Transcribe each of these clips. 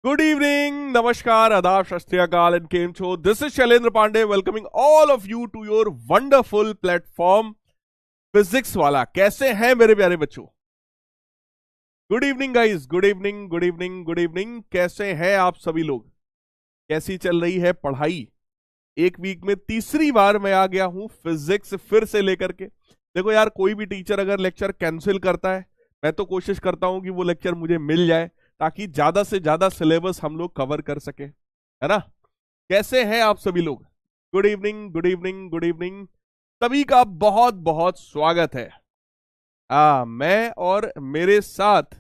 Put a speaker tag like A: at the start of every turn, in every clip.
A: Good evening, namaskar, adab, shast Shri Akal and came cho. This is Shailendra Pandey welcoming all of you to your wonderful platform Physics वाला. कैसे हैं मेरे प्यारे बच्चों? Good evening guys, good evening, good evening, good evening. कैसे हैं आप सभी लोग? कैसी चल रही है पढ़ाई? एक वीक में तीसरी बार मैं आ गया हूं फिजिक्स फिर से लेकर के. देखो यार, कोई भी टीचर अगर लेक्चर कैंसिल करता है, मैं तो कोशिश करता हूं कि वो लेक्चर मुझे मिल जाए ताकि ज्यादा से ज्यादा सिलेबस हम लोग कवर कर सके, है ना? कैसे हैं आप सभी लोग? Good evening, good evening, good evening. सभी का बहुत बहुत स्वागत है. मैं और मेरे साथ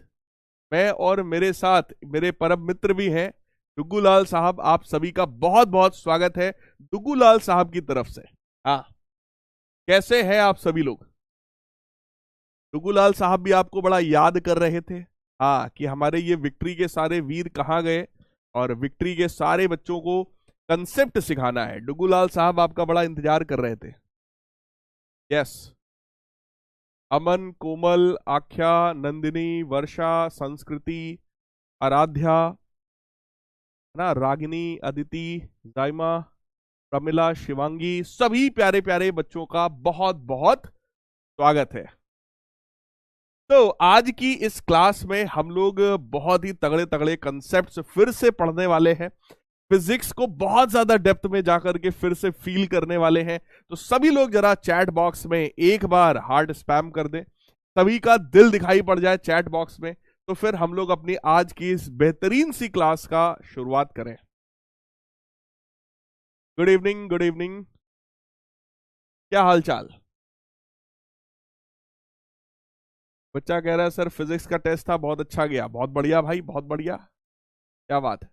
A: मेरे परम मित्र भी हैं, डुग्गूलाल साहब. आप सभी का बहुत बहुत स्वागत है डुग्गूलाल साहब की तरफ से. हाँ, कैसे हैं आप सभी लोग? डुग्गूलाल साहब भी आपको बड़ा याद कर रहे थे, हाँ, कि हमारे ये विक्ट्री के सारे वीर कहाँ गए और विक्ट्री के सारे बच्चों को कंसेप्ट सिखाना है. डुग्गूलाल साहब आपका बड़ा इंतजार कर रहे थे. यस. अमन, कोमल, आख्या, नंदिनी, वर्षा, संस्कृति, आराध्या, ना, रागिनी, अदिति, जाइमा, प्रमिला, शिवांगी, सभी प्यारे प्यारे बच्चों का बहुत बहुत स्वागत है. तो आज की इस क्लास में हम लोग बहुत ही तगड़े तगड़े कंसेप्ट्स फिर से पढ़ने वाले हैं. फिजिक्स को बहुत ज्यादा डेप्थ में जाकर के फिर से फील करने वाले हैं. तो सभी लोग जरा चैट बॉक्स में एक बार हार्ट स्पैम कर दें, सभी का दिल दिखाई पड़ जाए चैट बॉक्स में, तो फिर हम लोग अपनी आज की इस बेहतरीन सी क्लास का शुरुआत करें. Good evening, good evening. क्या हाल चाल? बच्चा कह रहा है सर फिजिक्स का टेस्ट था, बहुत अच्छा गया. बहुत बढ़िया भाई, बहुत बढ़िया, क्या बात है.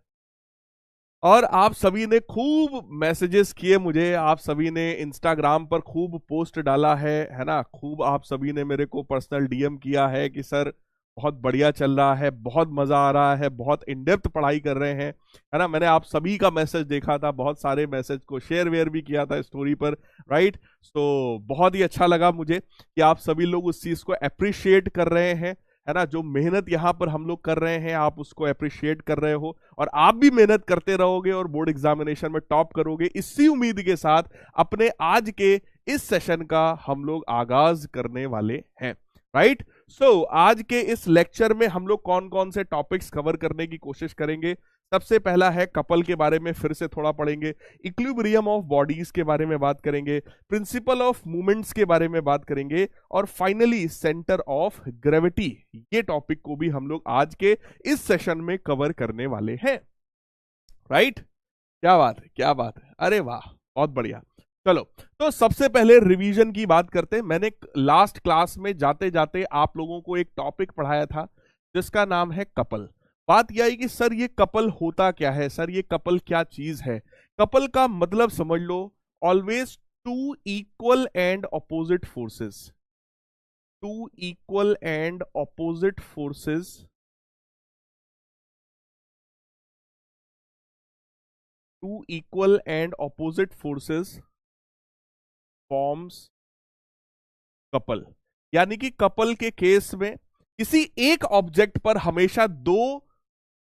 A: और आप सभी ने खूब मैसेजेस किए मुझे, आप सभी ने इंस्टाग्राम पर खूब पोस्ट डाला है ना? खूब आप सभी ने मेरे को पर्सनल डीएम किया है कि सर बहुत बढ़िया चल रहा है, बहुत मजा आ रहा है, बहुत इन डेप्थ पढ़ाई कर रहे हैं, है ना? मैंने आप सभी का मैसेज देखा था, बहुत सारे मैसेज को शेयर वेयर भी किया था स्टोरी पर, राइट? तो बहुत ही अच्छा लगा मुझे कि आप सभी लोग उस चीज को अप्रिशिएट कर रहे हैं, है ना? जो मेहनत यहाँ पर हम लोग कर रहे हैं आप उसको अप्रिशिएट कर रहे हो, और आप भी मेहनत करते रहोगे और बोर्ड एग्जामिनेशन में टॉप करोगे, इसी उम्मीद के साथ अपने आज के इस सेशन का हम लोग आगाज करने वाले हैं, राइट? सो आज के इस लेक्चर में हम लोग कौन कौन से टॉपिक्स कवर करने की कोशिश करेंगे? सबसे पहला है कपल के बारे में फिर से थोड़ा पढ़ेंगे, इक्विलिब्रियम ऑफ बॉडीज के बारे में बात करेंगे, प्रिंसिपल ऑफ मूवमेंट्स के बारे में बात करेंगे, और फाइनली सेंटर ऑफ ग्रेविटी. ये टॉपिक को भी हम लोग आज के इस सेशन में कवर करने वाले हैं, राइट? क्या बात है, क्या बात है, अरे वाह, बहुत बढ़िया. चलो, तो सबसे पहले रिवीजन की बात करते हैं. मैंने लास्ट क्लास में जाते जाते आप लोगों को एक टॉपिक पढ़ाया था जिसका नाम है कपल. बात यह है कि सर ये कपल होता क्या है, सर ये कपल क्या चीज है? कपल का मतलब समझ लो, always two equal and opposite forces. Two equal and opposite forces two equal and opposite forces forms couple. यानी कि कपल के केस में किसी एक ऑब्जेक्ट पर हमेशा दो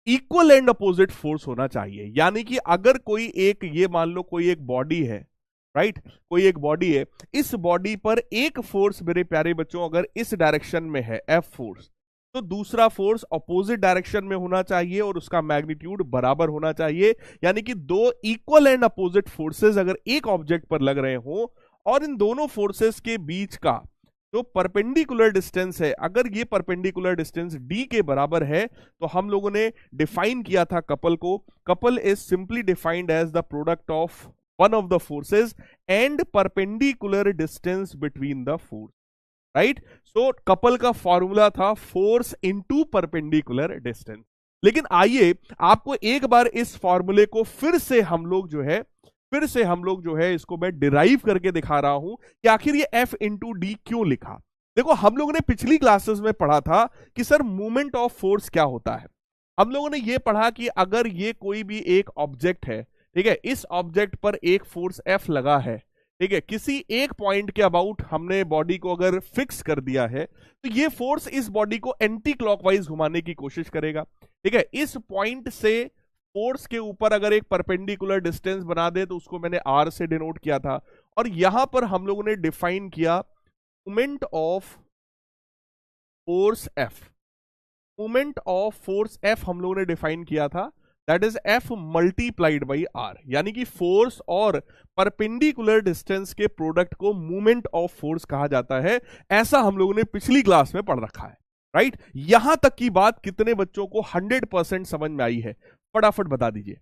A: इक्वल एंड अपोजिट फोर्स होना चाहिए. यानी कि अगर कोई एक, ये मान लो कोई एक बॉडी है, राइट? कोई एक बॉडी है, इस बॉडी पर एक फोर्स मेरे प्यारे बच्चों अगर इस डायरेक्शन में है एफ फोर्स, तो दूसरा फोर्स अपोजिट डायरेक्शन में होना चाहिए और उसका मैग्नीट्यूड बराबर होना चाहिए. यानी कि दो इक्वल एंड अपोजिट फोर्सेस अगर एक ऑब्जेक्ट पर लग रहे हो और इन दोनों फोर्सेस के बीच का जो परपेंडिकुलर डिस्टेंस है, अगर ये परपेंडिकुलर डिस्टेंस d के बराबर है, तो हम लोगों ने डिफाइन किया था कपल को. Couple is simply defined as the product of one of the forces and perpendicular distance between the force, right? So couple का फॉर्मूला था फोर्स इनटू परपेंडिकुलर डिस्टेंस. लेकिन आइए आपको एक बार इस फॉर्मूले को फिर से हम लोग जो है इसको मैं डिराइव करके दिखा रहा हूं कि आखिर ये F इंटू डी क्यों लिखा. देखो, हम लोगों ने पिछली क्लासेस में पढ़ा था कि सर मूवमेंट ऑफ फोर्स क्या होता है. हम लोगों ने ये पढ़ा कि अगर ये कोई भी एक ऑब्जेक्ट है, ठीक है, इस ऑब्जेक्ट पर एक फोर्स F लगा है, ठीक है, किसी एक पॉइंट के अबाउट हमने बॉडी को अगर फिक्स कर दिया है, तो ये फोर्स इस बॉडी को एंटी क्लॉकवाइज घुमाने की कोशिश करेगा. ठीक है, इस पॉइंट से फोर्स के ऊपर अगर एक परपेंडिकुलर डिस्टेंस बना दे तो उसको मैंने आर से डिनोट किया था। और यहां पर हम लोगों ने डिफाइन किया moment of force F. Moment of force F हम लोगों ने डिफाइन किया था, that is F multiplied by R, यानी कि फोर्स और परपेंडिकुलर डिस्टेंस के प्रोडक्ट को मोमेंट ऑफ फोर्स कहा जाता है। ऐसा हम लोगों ने पिछली क्लास में पढ़ रखा है, राइट? यहां तक की बात कितने बच्चों को 100% समझ में आई है? फटाफट बता दीजिए।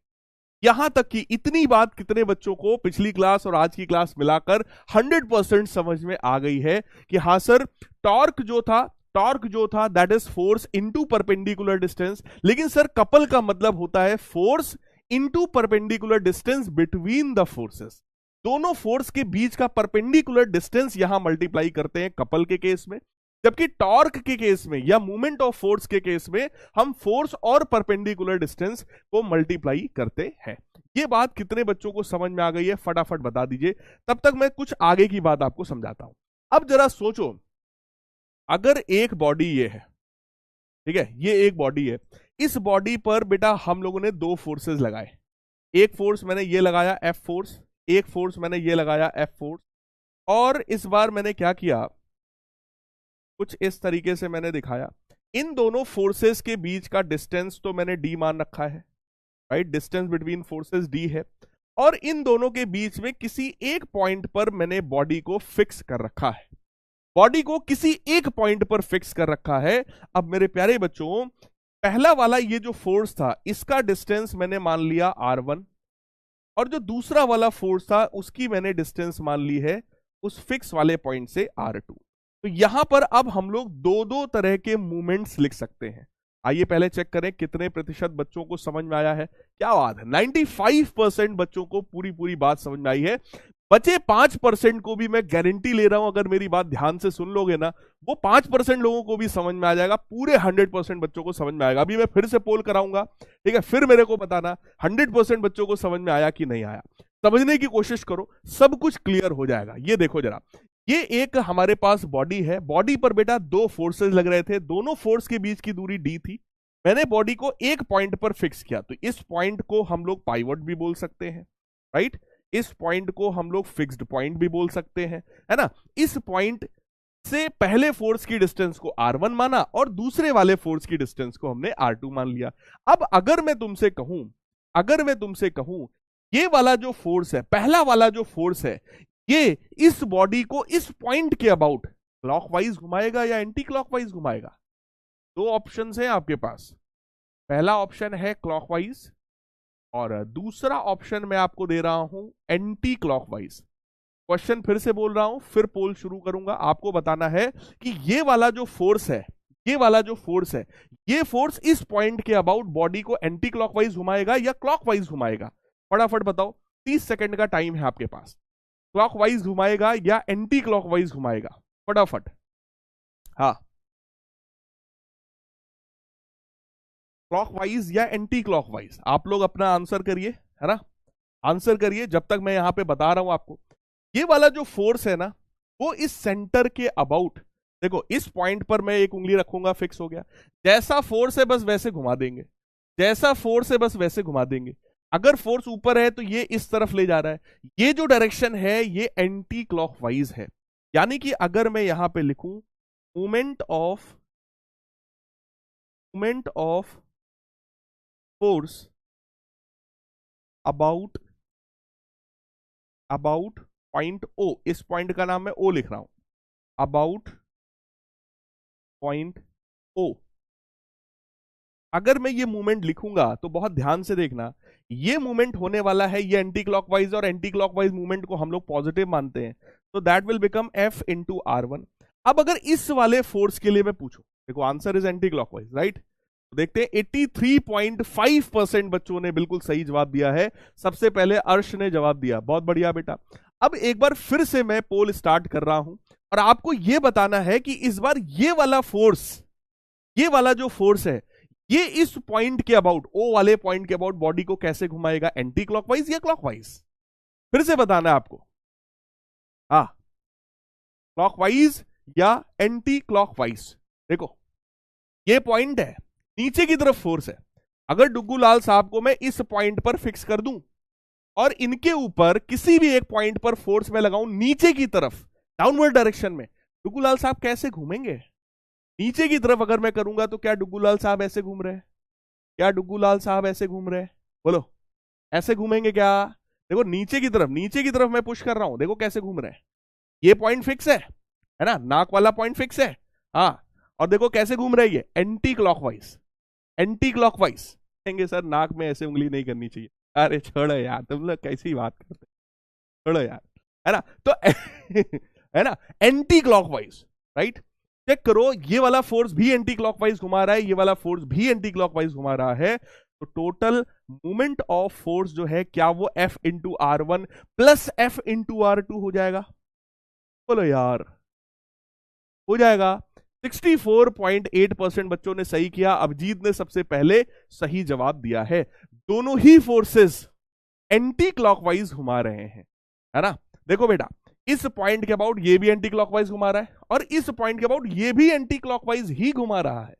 A: यहां तक कि इतनी बात कितने बच्चों को पिछली क्लास और आज की क्लास मिलाकर 100% समझ में आ गई है कि हाँ सर, टॉर्क जो था that is force into perpendicular distance, लेकिन सर कपल का मतलब होता है force into perpendicular distance between the forces. दोनों फोर्स के बीच का परपेंडिकुलर डिस्टेंस यहां मल्टीप्लाई करते हैं कपल के केस में, जबकि टॉर्क के केस में या मूवमेंट ऑफ फोर्स के केस में हम फोर्स और परपेंडिकुलर डिस्टेंस को मल्टीप्लाई करते हैं। ये बात कितने बच्चों को समझ में आ गई है? फटाफट बता दीजिए, तब तक मैं कुछ आगे की बात आपको समझाता हूं। अब जरा सोचो, अगर एक बॉडी ये है, ठीक है, ये एक बॉडी है, इस बॉडी पर बेटा हम लोगों ने दो फोर्सेस लगाए। एक फोर्स मैंने ये लगाया एफ फोर्स, एक फोर्स मैंने ये लगाया एफ फोर्स, और इस बार मैंने क्या किया, कुछ इस तरीके से मैंने दिखाया। इन दोनों फोर्सेस के बीच का डिस्टेंस तो मैंने डी मान रखा है, right? Distance between forces D है, और इन दोनों के बीच में किसी एक पॉइंट पर मैंने बॉडी को फिक्स कर रखा है। बॉडी को किसी एक पॉइंट पर फिक्स कर रखा है। अब मेरे प्यारे बच्चों, पहला वाला ये जो फोर्स था इसका डिस्टेंस मैंने मान लिया r1, और जो दूसरा वाला फोर्स था उसकी मैंने डिस्टेंस मान ली है उस फिक्स वाले पॉइंट से r2। तो यहां पर अब हम लोग दो दो तरह के मूवमेंट्स लिख सकते हैं। आइए पहले चेक करें कितने प्रतिशत बच्चों को समझ में आया है। क्या बात है, 95% बच्चों को पूरी पूरी बात समझ में आई है। बचे 5% को भी मैं गारंटी ले रहा हूं, अगर मेरी बात ध्यान से सुन लोगे ना, वो 5% लोगों को भी समझ में आ जाएगा, पूरे 100% बच्चों को समझ में आएगा। अभी मैं फिर से पोल कराऊंगा, ठीक है, फिर मेरे को बताना 100% बच्चों को समझ में आया कि नहीं आया। समझने की कोशिश करो, सब कुछ क्लियर हो जाएगा। ये देखो जरा, ये एक हमारे पास बॉडी है, बॉडी पर बेटा दो फोर्सेस लग रहे थे, दोनों फोर्स के बीच की दूरी डी थी। मैंने बॉडी को एक पॉइंट पर फिक्स किया, तो इस पॉइंट को हम लोग पाइवट भी बोल सकते हैं, राइट? इस पॉइंट को हम लोग फिक्स्ड पॉइंट भी बोल सकते हैं, है ना? इस पॉइंट से पहले फोर्स की डिस्टेंस को r1 माना और दूसरे वाले फोर्स की डिस्टेंस को हमने r2 मान लिया। अब अगर मैं तुमसे कहूं ये वाला जो फोर्स है, पहला वाला जो फोर्स है, ये इस बॉडी को इस पॉइंट के अबाउट क्लॉकवाइज घुमाएगा या एंटी क्लॉकवाइज घुमाएगा? दो ऑप्शंस हैं आपके पास, पहला ऑप्शन है क्लॉकवाइज और दूसरा ऑप्शन मैं आपको दे रहा हूं एंटी क्लॉकवाइज। क्वेश्चन फिर से बोल रहा हूं, फिर पोल शुरू करूंगा। आपको बताना है कि ये वाला जो फोर्स है, ये फोर्स इस पॉइंट के अबाउट बॉडी को एंटी क्लॉकवाइज घुमाएगा या क्लॉकवाइज घुमाएगा? फटाफट बताओ, 30 सेकंड का टाइम है आपके पास। क्लॉकवाइज घुमाएगा या एंटी क्लॉकवाइज घुमाएगा? फटाफट। हाँ, क्लॉकवाइज या एंटी क्लॉकवाइज? आप लोग अपना आंसर करिए, है ना? आंसर करिए जब तक मैं यहां पे बता रहा हूं आपको। ये वाला जो फोर्स है ना, वो इस सेंटर के अबाउट, देखो इस पॉइंट पर मैं एक उंगली रखूंगा, फिक्स हो गया। जैसा फोर्स है बस वैसे घुमा देंगे, जैसा फोर्स है बस वैसे घुमा देंगे। अगर फोर्स ऊपर है तो ये इस तरफ ले जा रहा है, ये जो डायरेक्शन है ये एंटी क्लॉकवाइज है। यानी कि अगर मैं यहां पे लिखूं movement of force about point O, इस पॉइंट का नाम मैं ओ लिख रहा हूं, अबाउट पॉइंट ओ। अगर मैं ये मूवमेंट लिखूंगा तो बहुत ध्यान से देखना, ये मूवमेंट होने वाला है ये एंटी क्लॉकवाइज, और एंटी क्लॉकवाइज मूवमेंट को हम लोग पॉजिटिव मानते हैं, तो that will become F into r1। अब अगर इस वाले फोर्स के लिए मैं पूछूं, देखो answer is anti clockwise, right? तो देखते हैं 83.5% बच्चों ने बिल्कुल सही जवाब दिया है। सबसे पहले अर्श ने जवाब दिया, बहुत बढ़िया बेटा। अब एक बार फिर से मैं पोल स्टार्ट कर रहा हूं और आपको यह बताना है कि इस बार ये वाला जो फोर्स है, ये इस पॉइंट के अबाउट, ओ वाले पॉइंट के अबाउट बॉडी को कैसे घुमाएगा, एंटी क्लॉकवाइज या क्लॉकवाइज? फिर से बताना है आपको, हाँ, क्लॉकवाइज या एंटी क्लॉकवाइज। देखो ये पॉइंट है, नीचे की तरफ फोर्स है, अगर डुग्गू लाल साहब को मैं इस पॉइंट पर फिक्स कर दूं और इनके ऊपर किसी भी एक पॉइंट पर फोर्स में लगाऊं नीचे की तरफ, डाउनवर्ड डायरेक्शन में, डुग्गू लाल साहब कैसे घूमेंगे? नीचे की तरफ अगर मैं करूंगा तो क्या डुग्गू लाल साहब ऐसे घूम रहे हैं? क्या डुग्गू लाल साहब ऐसे घूम रहे हैं? बोलो, ऐसे घूमेंगे क्या? देखो नीचे की तरफ, नीचे की तरफ मैं पुश कर रहा हूं, देखो कैसे घूम रहे हैं। ये पॉइंट फिक्स है ना, नाक वाला पॉइंट फिक्स है। हाँ, और देखो कैसे घूम रहे हैं ये, एंटी क्लॉकवाइज, एंटी क्लॉकवाइज। कहेंगे सर नाक में ऐसे उंगली नहीं करनी चाहिए। अरे छोड़ो यार, तुम लोग कैसी बात करते, छोड़ो यार, है ना। तो है ना, एंटी क्लॉकवाइज, राइट। चेक करो, ये वाला फोर्स भी एंटी क्लॉकवाइज घुमा रहा है, ये वाला फोर्स भी एंटी क्लॉकवाइज घुमा रहा है। तो टोटल मूवमेंट ऑफ फोर्स जो है, क्या वो F into R1 plus F into R2 हो जाएगा? बोलो यार, हो जाएगा। 64.8% बच्चों ने सही किया। अभिजीत ने सबसे पहले सही जवाब दिया है। दोनों ही फोर्सेस एंटी क्लॉकवाइज घुमा रहे हैं, है ना। देखो बेटा, इस पॉइंट के अबाउट ये भी एंटी क्लॉकवाइज घुमा रहा है और इस पॉइंट के अबाउट ये भी एंटी क्लॉकवाइज ही घुमा रहा है।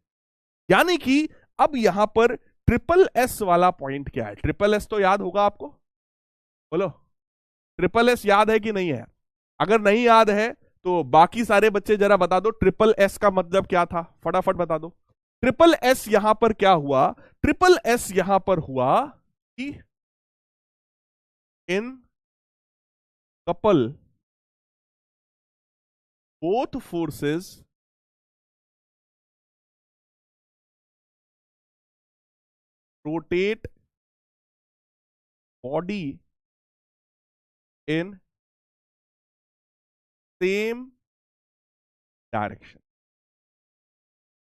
A: यानी कि अब यहां पर ट्रिपल एस वाला पॉइंट क्या है? ट्रिपल एस तो याद होगा आपको, बोलो ट्रिपल एस याद है कि नहीं है? अगर नहीं याद है तो बाकी सारे बच्चे जरा बता दो ट्रिपल एस का मतलब क्या था, फटाफट बता दो। ट्रिपल एस यहां पर क्या हुआ? ट्रिपल एस यहां पर हुआ कि in couple both forces rotate body in same direction.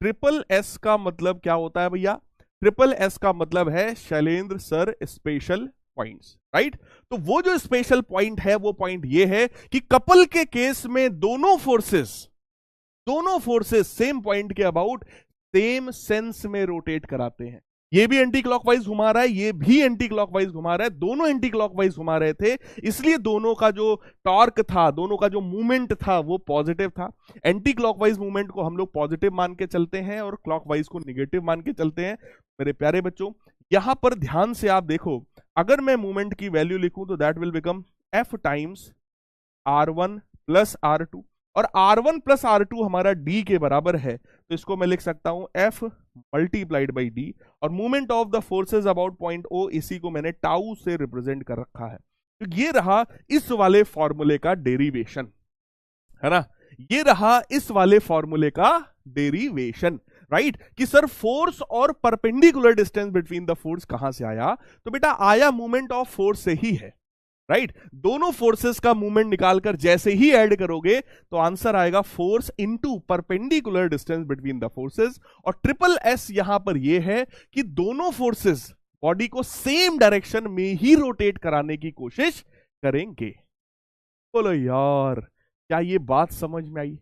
A: Triple S का मतलब क्या होता है भैया? ट्रिपल एस का मतलब है Shailendra sir special points, right. तो वो जो स्पेशल पॉइंट है वो पॉइंट ये है कि कपल के केस में दोनों फोर्सेस सेम पॉइंट के अबाउट सेम सेंस में रोटेट कराते हैं। ये भी एंटी क्लॉकवाइज घुमा रहा है, ये भी एंटी क्लॉकवाइज घुमा रहा है, दोनों एंटी क्लॉकवाइज घुमा रहे थे, इसलिए दोनों का जो टॉर्क था, दोनों का जो मूवमेंट था वो पॉजिटिव था। एंटी क्लॉकवाइज मूवमेंट को हम लोग पॉजिटिव मान के चलते हैं और क्लॉकवाइज को निगेटिव मान के चलते हैं। मेरे प्यारे बच्चों, यहां पर ध्यान से आप देखो, अगर मैं मूवमेंट की वैल्यू लिखूं तो that will become F times R1 plus R2, और R1 प्लस R2 हमारा D के बराबर है, तो इसको मैं लिख सकता हूं F मल्टीप्लाइड बाई D, और movement of the forces about point O, इसी को मैंने टाउ से रिप्रेजेंट कर रखा है। तो ये रहा इस वाले फॉर्मूले का डेरिवेशन, है ना। ये रहा इस वाले फॉर्मूले का डेरिवेशन, राइट। कि सर फोर्स और perpendicular distance between the force कहां से आया? तो बेटा आया मूवमेंट ऑफ फोर्स से ही है, राइट। दोनों फोर्सेस का मूवमेंट निकालकर जैसे ही ऐड करोगे तो आंसर आएगा force into perpendicular distance between the forces. और ट्रिपल एस यहां पर यह है कि दोनों फोर्सेस बॉडी को सेम डायरेक्शन में ही रोटेट कराने की कोशिश करेंगे। बोलो यार, क्या ये बात समझ में आई?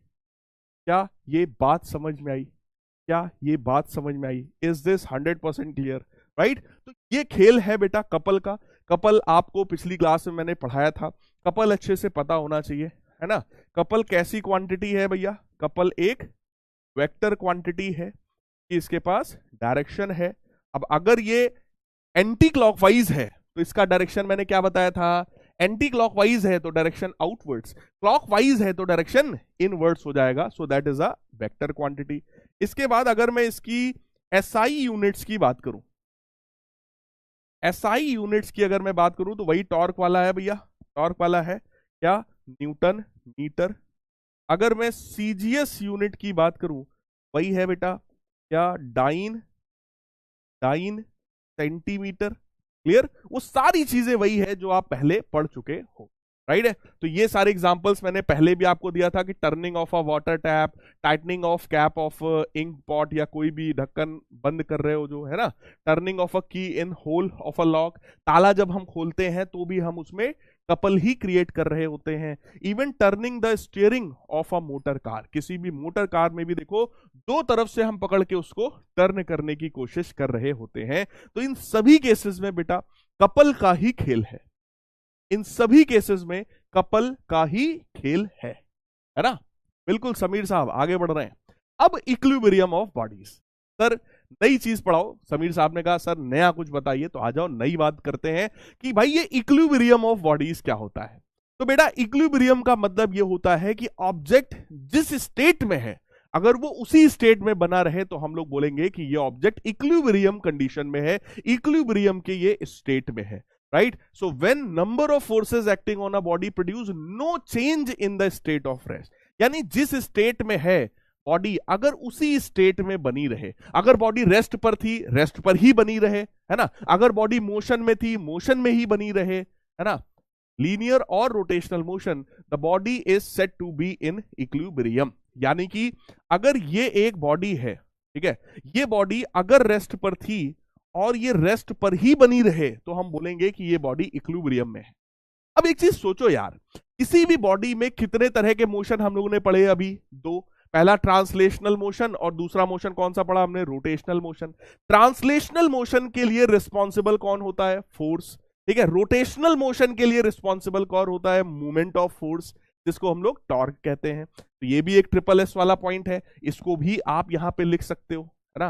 A: क्या ये बात समझ में आई? क्या ये बात समझ में आई? Is this 100% clear, right. तो ये खेल है बेटा कपल का। कपल आपको पिछली क्लास में मैंने पढ़ाया था, कपल अच्छे से पता होना चाहिए, है ना। कपल कैसी क्वांटिटी है भैया? कपल एक वेक्टर क्वांटिटी है कि इसके पास डायरेक्शन है। अब अगर ये एंटी क्लॉकवाइज है तो इसका डायरेक्शन मैंने क्या बताया था? एंटी क्लॉकवाइज है तो डायरेक्शन आउटवर्ड्स, क्लॉकवाइज है तो डायरेक्शन इनवर्ड्स हो जाएगा। So that is a vector quantity. इसके बाद अगर मैं इसकी एसआई यूनिट्स की बात करूं, एसआई यूनिट्स की अगर मैं बात करूं तो वही टॉर्क वाला है भैया, टॉर्क वाला है क्या? Newton metre. अगर मैं सीजीएस यूनिट की बात करूं, वही है बेटा क्या? Dyne, dyne centimetre. क्लियर? वो सारी चीजें वही है जो आप पहले पढ़ चुके हो, राइट है। तो ये सारे एग्जांपल्स मैंने पहले भी आपको दिया था कि turning of a water tap, tightening of cap of ink pot, या कोई भी ढक्कन बंद कर रहे हो जो है ना, turning of a key in hole of a lock, ताला जब हम खोलते हैं तो भी हम उसमें कपल ही क्रिएट कर रहे होते हैं। Even turning the steering of a motor car, किसी भी मोटर कार में भी देखो दो तरफ से हम पकड़ के उसको टर्न करने की कोशिश कर रहे होते हैं। तो इन सभी केसेस में बेटा कपल का ही खेल है, इन सभी केसेस में कपल का ही खेल है ना। बिल्कुल समीर साहब आगे बढ़ रहे हैं। अब इक्विलिब्रियम ऑफ बॉडीज, सर नई चीज पढ़ाओ। समीर साहब ने कहा सर नया कुछ बताइए, तो आ जाओ नई बात करते हैं कि भाई ये इक्विलिब्रियम ऑफ बॉडीज क्या होता है। तो बेटा इक्विलिब्रियम का मतलब ये होता है कि ऑब्जेक्ट जिस स्टेट में है अगर वो उसी स्टेट में बना रहे तो हम लोग बोलेंगे कि ये ऑब्जेक्ट इक्विलिब्रियम कंडीशन में है, इक्विलिब्रियम के ये स्टेट में है, right. So when number of forces acting on a body produce no change in the state of rest, यानी जिस स्टेट में है बॉडी अगर उसी स्टेट में बनी रहे, अगर बॉडी रेस्ट पर थी रेस्ट पर ही बनी रहे, है ना, अगर बॉडी मोशन में थी मोशन में ही बनी रहे, है ना, लीनियर और rotational motion, the body is said to be in equilibrium. यानी कि अगर ये एक बॉडी है, ठीक है, ये बॉडी अगर रेस्ट पर थी और ये रेस्ट पर ही बनी रहे तो हम बोलेंगे कि ये बॉडी इक्विलिब्रियम में है। अब एक चीज सोचो यार, किसी भी बॉडी में कितने तरह के मोशन हम लोगों ने पढ़े अभी? दो। पहला ट्रांसलेशनल मोशन और दूसरा मोशन कौन सा पढ़ा हमने? Rotational motion. ट्रांसलेशनल मोशन के लिए रिस्पॉन्सिबल कौन होता है? फोर्स, ठीक है। रोटेशनल मोशन के लिए रिस्पॉन्सिबल कौन होता है? मूवमेंट ऑफ फोर्स, जिसको हम लोग टॉर्क कहते हैं। तो ये भी एक ट्रिपल एस वाला पॉइंट है, इसको भी आप यहां पे लिख सकते हो, है ना,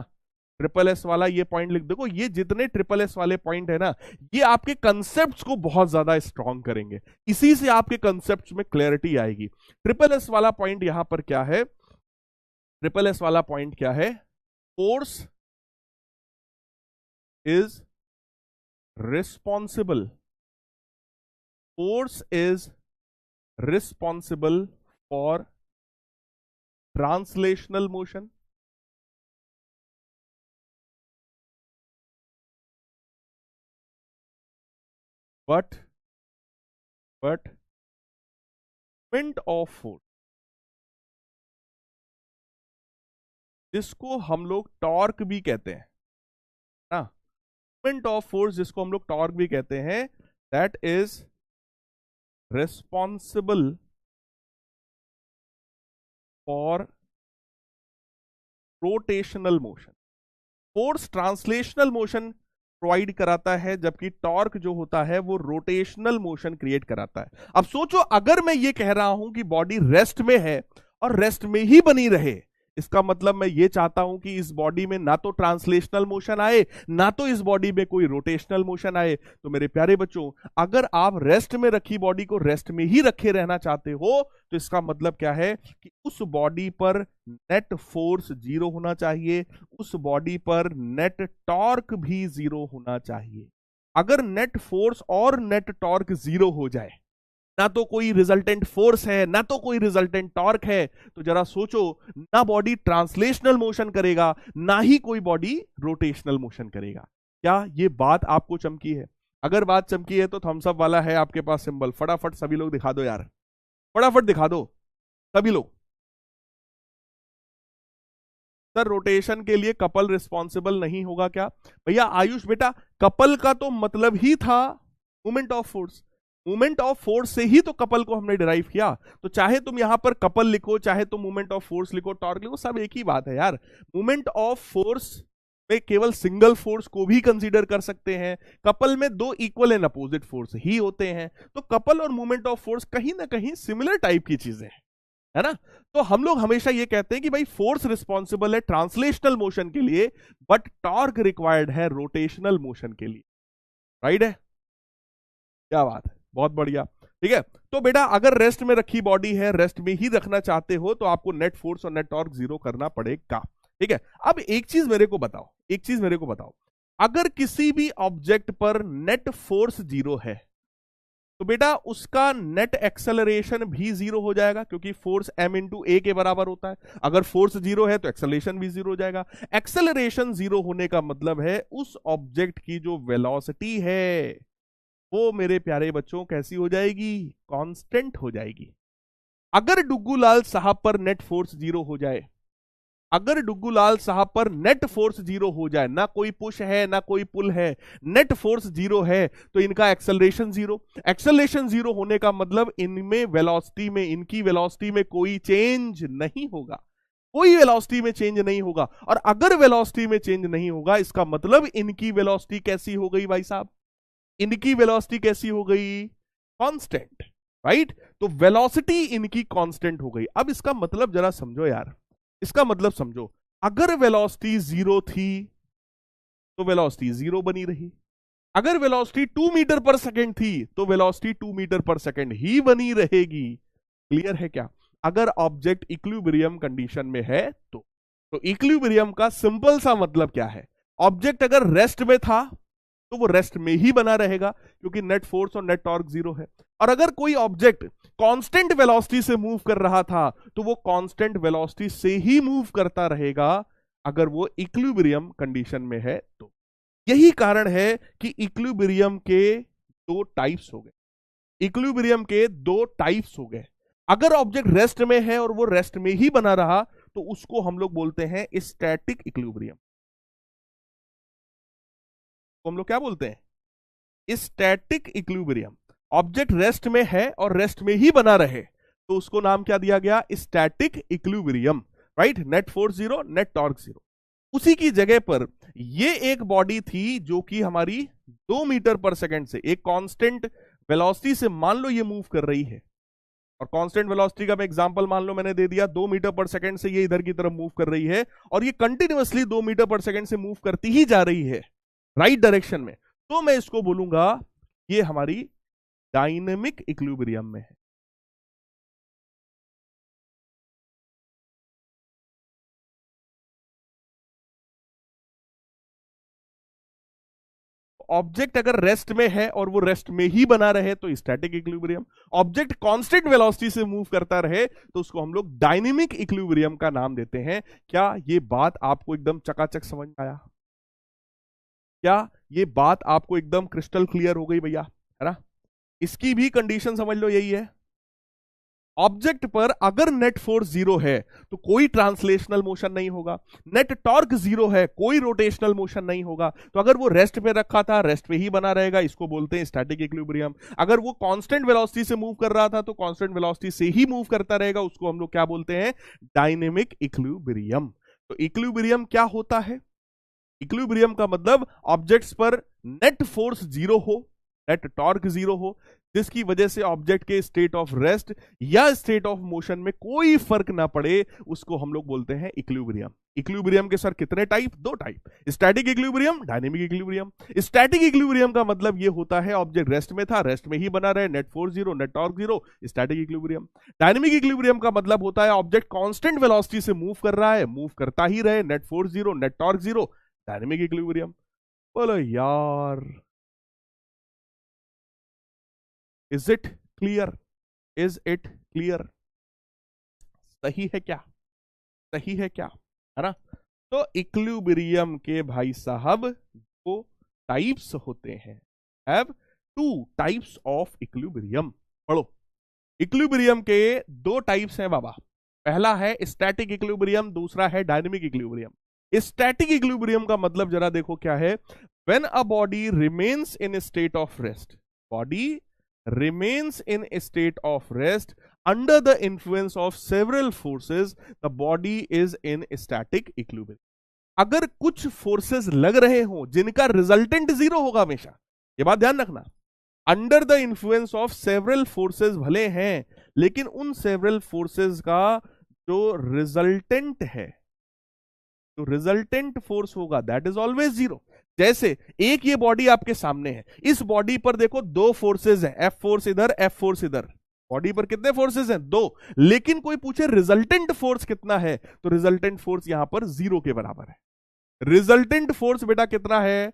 A: ट्रिपल एस वाला ये पॉइंट लिख। देखो ये जितने ट्रिपल एस वाले पॉइंट है ना, ये आपके कंसेप्ट्स को बहुत ज्यादा स्ट्रॉन्ग करेंगे, इसी से आपके कंसेप्ट्स में क्लैरिटी आएगी। ट्रिपल एस वाला पॉइंट यहां पर क्या है? ट्रिपल एस वाला पॉइंट क्या है? Force is responsible, force is responsible for translational motion, but movement of force, जिसको हम लोग टॉर्क भी कहते हैं ना, movement of force जिसको हम लोग टॉर्क भी कहते हैं, that is responsible for rotational motion। Force translational motion provide कराता है, जबकि टॉर्क जो होता है वो रोटेशनल मोशन क्रिएट कराता है। अब सोचो अगर मैं ये कह रहा हूं कि बॉडी रेस्ट में है और रेस्ट में ही बनी रहे, इसका मतलब मैं ये चाहता हूं कि इस बॉडी में ना तो ट्रांसलेशनल मोशन आए ना तो इस बॉडी में कोई रोटेशनल मोशन आए। तो मेरे प्यारे बच्चों, अगर आप रेस्ट में रखी बॉडी को रेस्ट में ही रखे रहना चाहते हो तो इसका मतलब क्या है कि उस बॉडी पर नेट फोर्स जीरो होना चाहिए, उस बॉडी पर नेट टॉर्क भी जीरो होना चाहिए। अगर नेट फोर्स और नेट टॉर्क जीरो हो जाए, ना तो कोई रिजल्टेंट फोर्स है ना तो कोई रिजल्टेंट टॉर्क है, तो जरा सोचो, ना बॉडी ट्रांसलेशनल मोशन करेगा ना ही कोई बॉडी रोटेशनल मोशन करेगा। क्या ये बात आपको चमकी है? अगर बात चमकी है तो थम्स अप वाला है आपके पास सिंबल, फटाफट सभी लोग दिखा दो यार, फटाफट दिखा दो सभी लोग। सर रोटेशन के लिए कपल रिस्पॉन्सिबल नहीं होगा क्या? भैया आयुष बेटा, कपल का तो मतलब ही था movement of force, movement of force से ही तो कपल को हमने डिराइव किया। तो चाहे तुम यहां पर कपल लिखो, चाहे तुम मूवमेंट ऑफ फोर्स लिखो, टॉर्क लिखो, सब एक ही बात है यार। मूवमेंट ऑफ फोर्स में केवल सिंगल फोर्स को भी कंसीडर कर सकते हैं, कपल में दो इक्वल एंड अपोजिट फोर्स ही होते हैं। तो कपल और मूवमेंट ऑफ फोर्स कहीं ना कहीं सिमिलर टाइप की चीजें हैं, है ना। तो हम लोग हमेशा ये कहते हैं कि भाई फोर्स रिस्पॉन्सिबल है ट्रांसलेशनल मोशन के लिए, बट टॉर्क रिक्वायर्ड है रोटेशनल मोशन के लिए, राइट है? क्या बात है, बहुत बढ़िया, ठीक है। तो बेटा अगर रेस्ट में रखी बॉडी है, रेस्ट में ही रखना चाहते हो, तो आपको नेट फोर्स और नेट टॉर्क जीरो करना पड़ेगा, ठीक है। अब एक चीज मेरे को बताओ, एक चीज मेरे को बताओ, अगर किसी भी ऑब्जेक्ट पर नेट फोर्स जीरो है तो बेटा उसका नेट एक्सेलरेशन भी जीरो हो जाएगा, क्योंकि फोर्स m इंटू ए के बराबर होता है। अगर फोर्स जीरो है तो एक्सेलरेशन भी जीरो हो जाएगा। एक्सेलरेशन जीरो होने का मतलब है उस ऑब्जेक्ट की जो वेलोसिटी है वो मेरे प्यारे बच्चों कैसी हो जाएगी? कांस्टेंट हो जाएगी। अगर डुग्गूलाल साहब पर नेट फोर्स जीरो हो जाए, अगर डुग्गूलाल साहब पर नेट फोर्स जीरो हो जाए, ना कोई पुश है ना कोई पुल है, नेट फोर्स जीरो है, तो इनका एक्सेलरेशन जीरो। एक्सेलरेशन जीरो होने का मतलब इनमें वेलोसिटी में, इनकी वेलोसिटी में कोई चेंज नहीं होगा, कोई वेलोसिटी में चेंज नहीं होगा। और अगर वेलोसिटी में चेंज नहीं होगा, इसका मतलब इनकी वेलोसिटी कैसी हो गई भाई साहब? इनकी वेलोसिटी कैसी हो गई? Constant, right. तो वेलोसिटी इनकी कांस्टेंट हो गई। अब इसका मतलब जरा समझो यार, इसका मतलब समझो, अगर वेलोसिटी जीरो थी तो वेलोसिटी जीरो बनी रही, अगर वेलोसिटी 2 मीटर पर सेकेंड थी तो वेलोसिटी 2 मीटर पर सेकेंड ही बनी रहेगी। क्लियर है क्या? अगर ऑब्जेक्ट इक्विलिब्रियम कंडीशन में है तो इक्विलिब्रियम का सिंपल सा मतलब क्या है? ऑब्जेक्ट अगर रेस्ट में था तो वो रेस्ट में ही बना रहेगा क्योंकि नेट फोर्स और नेट टॉर्क जीरो है। और अगर कोई ऑब्जेक्ट कांस्टेंट वेलोसिटी से मूव कर रहा था तो वो कांस्टेंट वेलोसिटी से ही मूव करता रहेगा अगर वो इक्विलिब्रियम कंडीशन में है तो। यही कारण है कि इक्विलिब्रियम के दो टाइप्स हो गए, इक्विलिब्रियम के दो टाइप्स हो गए। अगर ऑब्जेक्ट रेस्ट में है और वो रेस्ट में ही बना रहा तो उसको हम लोग बोलते हैं स्टैटिक इक्विलिब्रियम। तो हम लोग क्या बोलते हैं? Static equilibrium. ऑब्जेक्ट रेस्ट में है और रेस्ट में ही बना रहे तो उसको नाम क्या दिया गया? Static equilibrium. Right, net force zero, net torque zero. उसी की जगह पर ये एक बॉडी थी जो कि हमारी 2 मीटर पर सेकेंड से एक कांस्टेंट वेलोसिटी से मान लो ये मूव कर रही है, और कांस्टेंट वेलोसिटी का मैं एग्जांपल मान लो मैंने दे दिया, 2 मीटर पर सेकेंड से ये इधर की तरफ मूव कर रही है और ये कंटिन्यूअसली 2 मीटर पर सेकेंड से मूव करती ही जा रही है राइट डायरेक्शन में, तो मैं इसको बोलूंगा ये हमारी डायनेमिक इक्विलिब्रियम में है। ऑब्जेक्ट अगर रेस्ट में है और वो रेस्ट में ही बना रहे तो static equilibrium, object constant velocity से मूव करता रहे तो उसको हम लोग डायनेमिक इक्विलिब्रियम का नाम देते हैं। क्या ये बात आपको एकदम चकाचक समझ में आया? क्या ये बात आपको एकदम क्रिस्टल क्लियर हो गई भैया? है ना? इसकी भी कंडीशन समझ लो, यही है। ऑब्जेक्ट पर अगर नेट फोर्स जीरो है तो कोई ट्रांसलेशनल मोशन नहीं होगा, नेट टॉर्क जीरो है कोई रोटेशनल मोशन नहीं होगा, तो अगर वो रेस्ट पे रखा था रेस्ट पे ही बना रहेगा, इसको बोलते हैं स्टैटिक इक्विलिब्रियम। अगर वो कांस्टेंट वेलोसिटी से मूव कर रहा था तो कांस्टेंट वेलोसिटी से ही मूव करता रहेगा, उसको हम लोग क्या बोलते हैं? Dynamic equilibrium. तो इक्विलिब्रियम क्या होता है? इक्विलिब्रियम का मतलब ऑब्जेक्ट्स पर नेट फोर्स जीरो हो, नेट टॉर्क जीरो हो, जिसकी वजह से ऑब्जेक्ट के स्टेट ऑफ रेस्ट या स्टेट ऑफ मोशन में कोई फर्क ना पड़े, उसको हम लोग बोलते हैं इक्विलिब्रियम। इक्विलिब्रियम के सर कितने टाइप? दो type, static equilibrium, dynamic equilibrium. Static equilibrium का मतलब ये होता है ऑब्जेक्ट रेस्ट में था, रेस्ट में ही बना रहे, net force zero, net torque zero, static equilibrium. Dynamic equilibrium का मतलब होता है ऑब्जेक्ट कांस्टेंट वेलोसिटी से मूव कर रहा है, मूव करता ही रहे, net force zero, net torque zero, dynamic equilibrium. बोलो यार, is it clear? Is it clear? सही है क्या? सही है क्या? है ना? तो इक्विलिब्रियम के भाई साहब दो टाइप्स होते हैं, have two types of equilibrium. पढ़ो, इक्विलिब्रियम के दो टाइप्स हैं बाबा। पहला है स्टैटिक इक्विलिब्रियम, दूसरा है डायनेमिक इक्विलिब्रियम। स्टैटिक इक्विलिब्रियम का मतलब जरा देखो क्या है? When a body remains in state of rest, body remains in a state of rest under the influence of several forces, the body is in static equilibrium। अगर कुछ forces लग रहे हो जिनका रिजल्टेंट जीरो होगा हमेशा, ये बात ध्यान रखना। Under the influence of several forces भले हैं, लेकिन उन सेवरल फोर्सेस का जो रिजल्टेंट है, जो रिजल्टेंट फोर्स होगा, दैट इज ऑलवेज जीरो। जैसे एक ये बॉडी आपके सामने है, इस बॉडी पर देखो दो फोर्सेस हैं, एफ फोर्स इधर, एफ फोर्स इधर। बॉडी पर कितने फोर्सेस हैं? दो। लेकिन कोई पूछे रिजल्टेंट फोर्स कितना है, तो रिजल्टेंट फोर्स यहां पर जीरो के बराबर है। रिजल्टेंट फोर्स बेटा कितना है?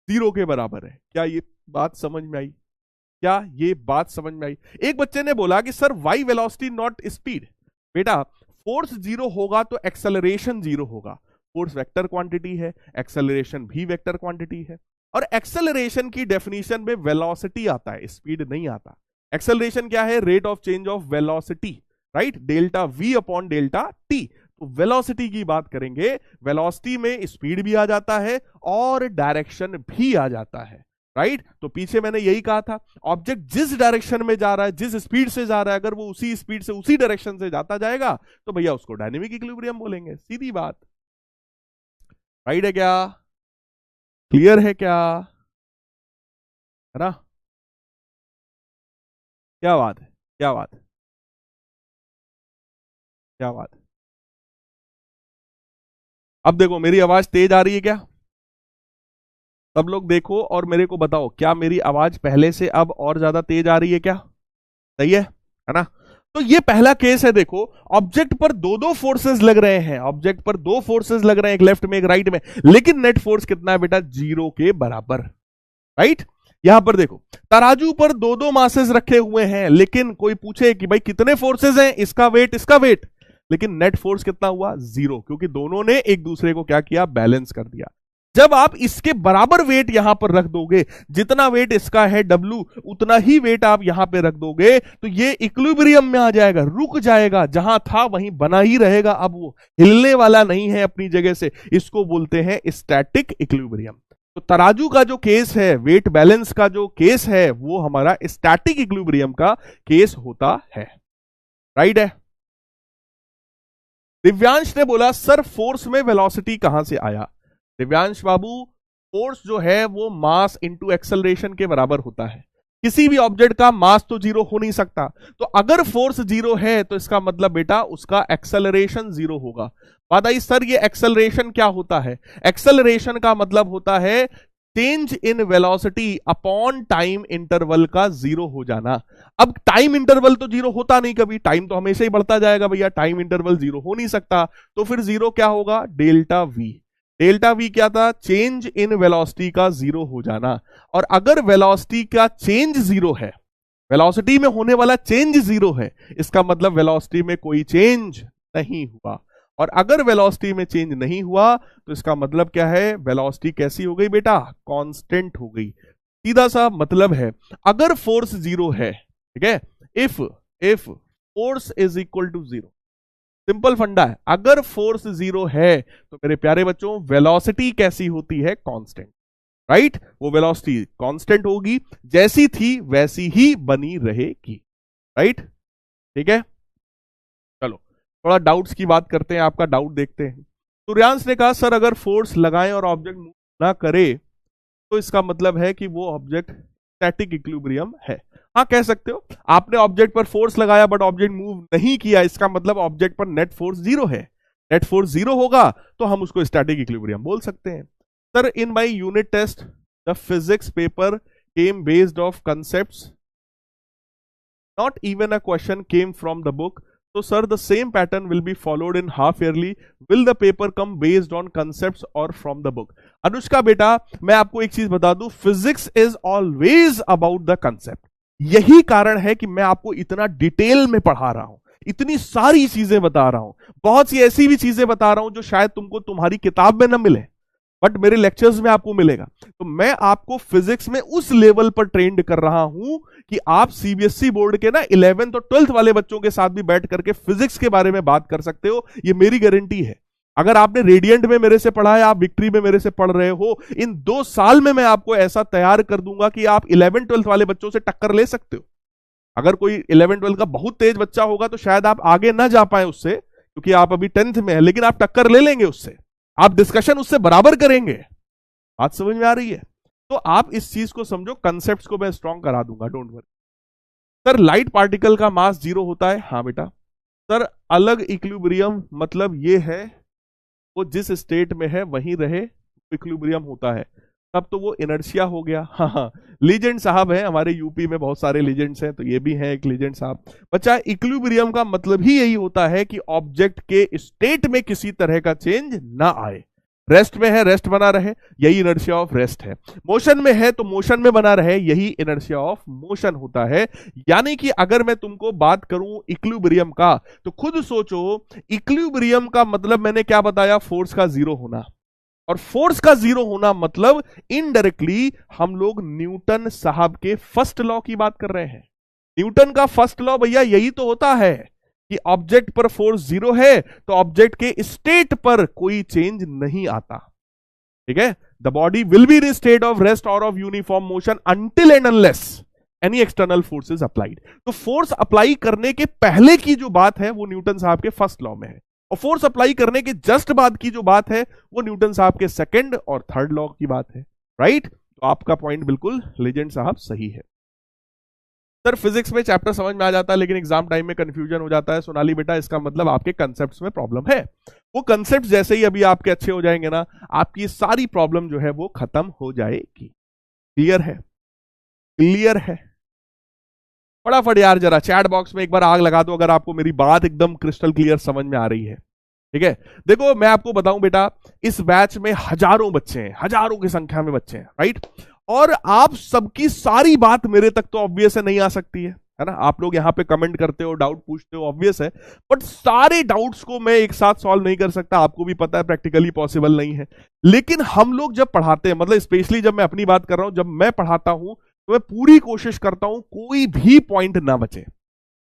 A: जीरो के बराबर है। क्या ये बात समझ में आई? क्या ये बात समझ में आई? एक बच्चे ने बोला कि sir why velocity not speed. बेटा फोर्स जीरो होगा तो एक्सेलरेशन जीरो होगा। फोर्स वेक्टर क्वांटिटी है, एक्सेलरेशन भी वेक्टर क्वांटिटी है, और एक्सेलरेशन की डेफिनेशन में वेलोसिटी आता है, स्पीड नहीं आता। एक्सेलरेशन क्या है? Rate of change of velocity, right, delta we upon delta T. तो वेलोसिटी की बात करेंगे, वेलोसिटी में स्पीड भी आ जाता है और डायरेक्शन भी आ जाता है, राइट। तो पीछे मैंने यही कहा था, ऑब्जेक्ट जिस डायरेक्शन में जा रहा है, जिस स्पीड से जा रहा है, अगर वो उसी स्पीड से उसी डायरेक्शन से जाता जाएगा तो भैया उसको डायनेमिक इक्विलिब्रियम बोलेंगे, सीधी बात। राइट है क्या? क्लियर है क्या? है ना? क्या बात है, क्या बात है, क्या बात है। अब देखो मेरी आवाज तेज आ रही है क्या? सब लोग देखो और मेरे को बताओ, क्या मेरी आवाज पहले से अब और ज्यादा तेज आ रही है क्या? सही है ना? तो ये पहला केस है। देखो ऑब्जेक्ट पर दो दो फोर्सेस लग रहे हैं, ऑब्जेक्ट पर दो फोर्सेस लग रहे हैं, एक लेफ्ट में एक राइट में, लेकिन नेट फोर्स कितना है बेटा? 0 के बराबर। राइट? यहां पर देखो तराजू पर दो दो मासेस रखे हुए हैं, लेकिन कोई पूछे कि भाई कितने फोर्सेस हैं, इसका वेट इसका वेट, लेकिन नेट फोर्स कितना हुआ? 0, क्योंकि दोनों ने एक दूसरे को क्या किया? बैलेंस कर दिया। जब आप इसके बराबर वेट यहां पर रख दोगे, जितना वेट इसका है W, उतना ही वेट आप यहां पे रख दोगे, तो ये इक्विलिब्रियम में आ जाएगा, रुक जाएगा, जहां था वहीं बना ही रहेगा, अब वो हिलने वाला नहीं है अपनी जगह से। इसको बोलते हैं स्टैटिक इक्विलिब्रियम। तो तराजू का जो केस है, वेट बैलेंस का जो केस है, वो हमारा स्टैटिक इक्विलिब्रियम का केस होता है। राइट है? दिव्यांश ने बोला सर फोर्स में वेलोसिटी कहां से आया? दिव्यांश बाबू, फोर्स जो है वो मास इंटू एक्सेलरेशन के बराबर होता है। किसी भी ऑब्जेक्ट का मास तो 0 हो नहीं सकता, तो अगर फोर्स 0 है तो इसका मतलब बेटा उसका एक्सेलरेशन 0 होगा। बात आई सर ये एक्सेलरेशन क्या होता है? एक्सेलरेशन का मतलब होता है change in velocity upon time interval का 0 हो जाना। अब टाइम इंटरवल तो 0 होता नहीं कभी, टाइम तो हमेशा ही बढ़ता जाएगा भैया, टाइम इंटरवल 0 हो नहीं सकता, तो फिर 0 क्या होगा? Delta we. डेल्टा वी क्या था? चेंज इन वेलोसिटी का 0 हो जाना। और अगर वेलोसिटी का चेंज 0 है, वेलोसिटी में होने वाला चेंज 0 है, इसका मतलब वेलोसिटी में कोई चेंज नहीं हुआ। और अगर वेलोसिटी में चेंज नहीं हुआ तो इसका मतलब क्या है? वेलोसिटी कैसी हो गई बेटा? कांस्टेंट हो गई। सीधा सा मतलब है, अगर फोर्स 0 है, ठीक है, if force is equal to 0, simple funda है, अगर फोर्स 0 है तो मेरे प्यारे बच्चों वेलोसिटी कैसी होती है? कांस्टेंट। राइट? वो वेलोसिटी कांस्टेंट होगी, जैसी थी वैसी ही बनी रहेगी। राइट? ठीक है, चलो थोड़ा डाउट्स की बात करते हैं, आपका डाउट देखते हैं। सूर्यांश ने कहा सर अगर फोर्स लगाएं और ऑब्जेक्ट मूव ना करे तो इसका मतलब है कि वो ऑब्जेक्ट स्टैटिक इक्विलिब्रियम है। हाँ कह सकते हो, आपने ऑब्जेक्ट पर फोर्स लगाया बट ऑब्जेक्ट मूव नहीं किया, इसका मतलब ऑब्जेक्ट पर नेट फोर्स 0 है। नेट फोर्स 0 होगा तो हम उसको स्टैटिक इक्विलिब्रियम बोल सकते हैं। Sir in my unit test the physics paper came based of concepts, not even a question came from the book, so sir the same pattern will be followed in half yearly, will the paper come based on concepts or from the book? Anushka बेटा मैं आपको एक चीज बता दूं, physics is always about the concept. यही कारण है कि मैं आपको इतना डिटेल में पढ़ा रहा हूं, इतनी सारी चीजें बता रहा हूं, बहुत सी ऐसी भी चीजें बता रहा हूं जो शायद तुमको तुम्हारी किताब में न मिले बट मेरे लेक्चर्स में आपको मिलेगा। तो मैं आपको फिजिक्स में उस लेवल पर ट्रेंड कर रहा हूं कि आप सीबीएसई बोर्ड के ना 11th और 12th वाले बच्चों के साथ भी बैठ करके फिजिक्स के बारे में बात कर सकते हो, ये मेरी गारंटी है। अगर आपने रेडियंट में मेरे से पढ़ा है, आप विक्ट्री में मेरे से पढ़ रहे हो, इन 2 साल में मैं आपको ऐसा तैयार कर दूंगा कि आप 11th 12th वाले बच्चों से टक्कर ले सकते हो। अगर कोई 11th 12th का बहुत तेज बच्चा होगा तो शायद आप आगे ना जा पाए उससे, क्योंकि आप अभी 10th में है, लेकिन आप टक्कर ले लेंगे उससे, आप डिस्कशन उससे बराबर करेंगे। बात समझ में आ रही है? तो आप इस चीज को समझो, कंसेप्ट्स को मैं स्ट्रॉन्ग करा दूंगा, don't worry. Sir light particle का मास 0 होता है? हाँ बेटा। सर अलग इक्विलिब्रियम मतलब ये है वो जिस स्टेट में है वहीं रहे, इक्विलिब्रियम होता है, तब तो वो इनर्शिया हो गया। हाँ लीजेंड साहब हैं हमारे यूपी में, बहुत सारे लीजेंड्स हैं, तो ये भी हैं एक लीजेंड साहब। बच्चा इक्विलिब्रियम का मतलब ही यही होता है कि ऑब्जेक्ट के स्टेट में किसी तरह का चेंज ना आए। रेस्ट में है, रेस्ट बना रहे, यही इनर्शिया ऑफ रेस्ट है। मोशन में है तो मोशन में बना रहे, यही इनर्शिया ऑफ मोशन होता है। यानी कि अगर मैं तुमको बात करूं इक्विलिब्रियम का, तो खुद सोचो, इक्विलिब्रियम का मतलब मैंने क्या बताया? फोर्स का 0 होना। और फोर्स का 0 होना मतलब इनडायरेक्टली हम लोग न्यूटन साहब के फर्स्ट लॉ की बात कर रहे हैं। न्यूटन का फर्स्ट लॉ भैया यही तो होता है कि ऑब्जेक्ट पर फोर्स 0 है तो ऑब्जेक्ट के स्टेट पर कोई चेंज नहीं आता। ठीक है? The body will be in state of rest और of uniform motion until and unless any external force is applied. तो फोर्स अप्लाई करने के पहले की जो बात है वो न्यूटन साहब के फर्स्ट लॉ में है, और फोर्स अप्लाई करने के जस्ट बाद की जो बात है वो न्यूटन साहब के सेकंड और थर्ड लॉ की बात है। राइट? तो आपका पॉइंट बिल्कुल लेजेंड साहब सही है। सर फिजिक्स में चैप्टर समझ में आ जाता है लेकिन एग्जाम टाइम में कंफ्यूजन हो जाता है। सोनाली बेटा इसका मतलब आपके कंसेप्ट्स में प्रॉब्लम है। वो कंसेप्ट जैसे ही अभी आपके अच्छे हो जाएंगे ना, आपकी सारी प्रॉब्लम जो है वो खत्म हो जाएगी। क्लियर है? क्लियर है? फटाफट यार जरा चैट बॉक्स में एक बार आग लगा दो अगर आपको मेरी बात एकदम क्रिस्टल क्लियर समझ में आ रही है। ठीक है, देखो मैं आपको बताऊं बेटा, इस बैच में हजारों बच्चे हैं, हजारों की संख्या में बच्चे हैं, राइट। और आप सबकी सारी बात मेरे तक तो ऑब्वियस है नहीं आ सकती है ना। आप लोग यहाँ पे कमेंट करते हो, डाउट पूछते हो, ऑब्वियस है, बट सारे डाउट्स को मैं एक साथ सॉल्व नहीं कर सकता, आपको भी पता है प्रैक्टिकली पॉसिबल नहीं है। लेकिन हम लोग जब पढ़ाते हैं, मतलब स्पेशली जब मैं अपनी बात कर रहा हूं, जब मैं पढ़ाता हूं तो मैं पूरी कोशिश करता हूं कोई भी पॉइंट ना बचे।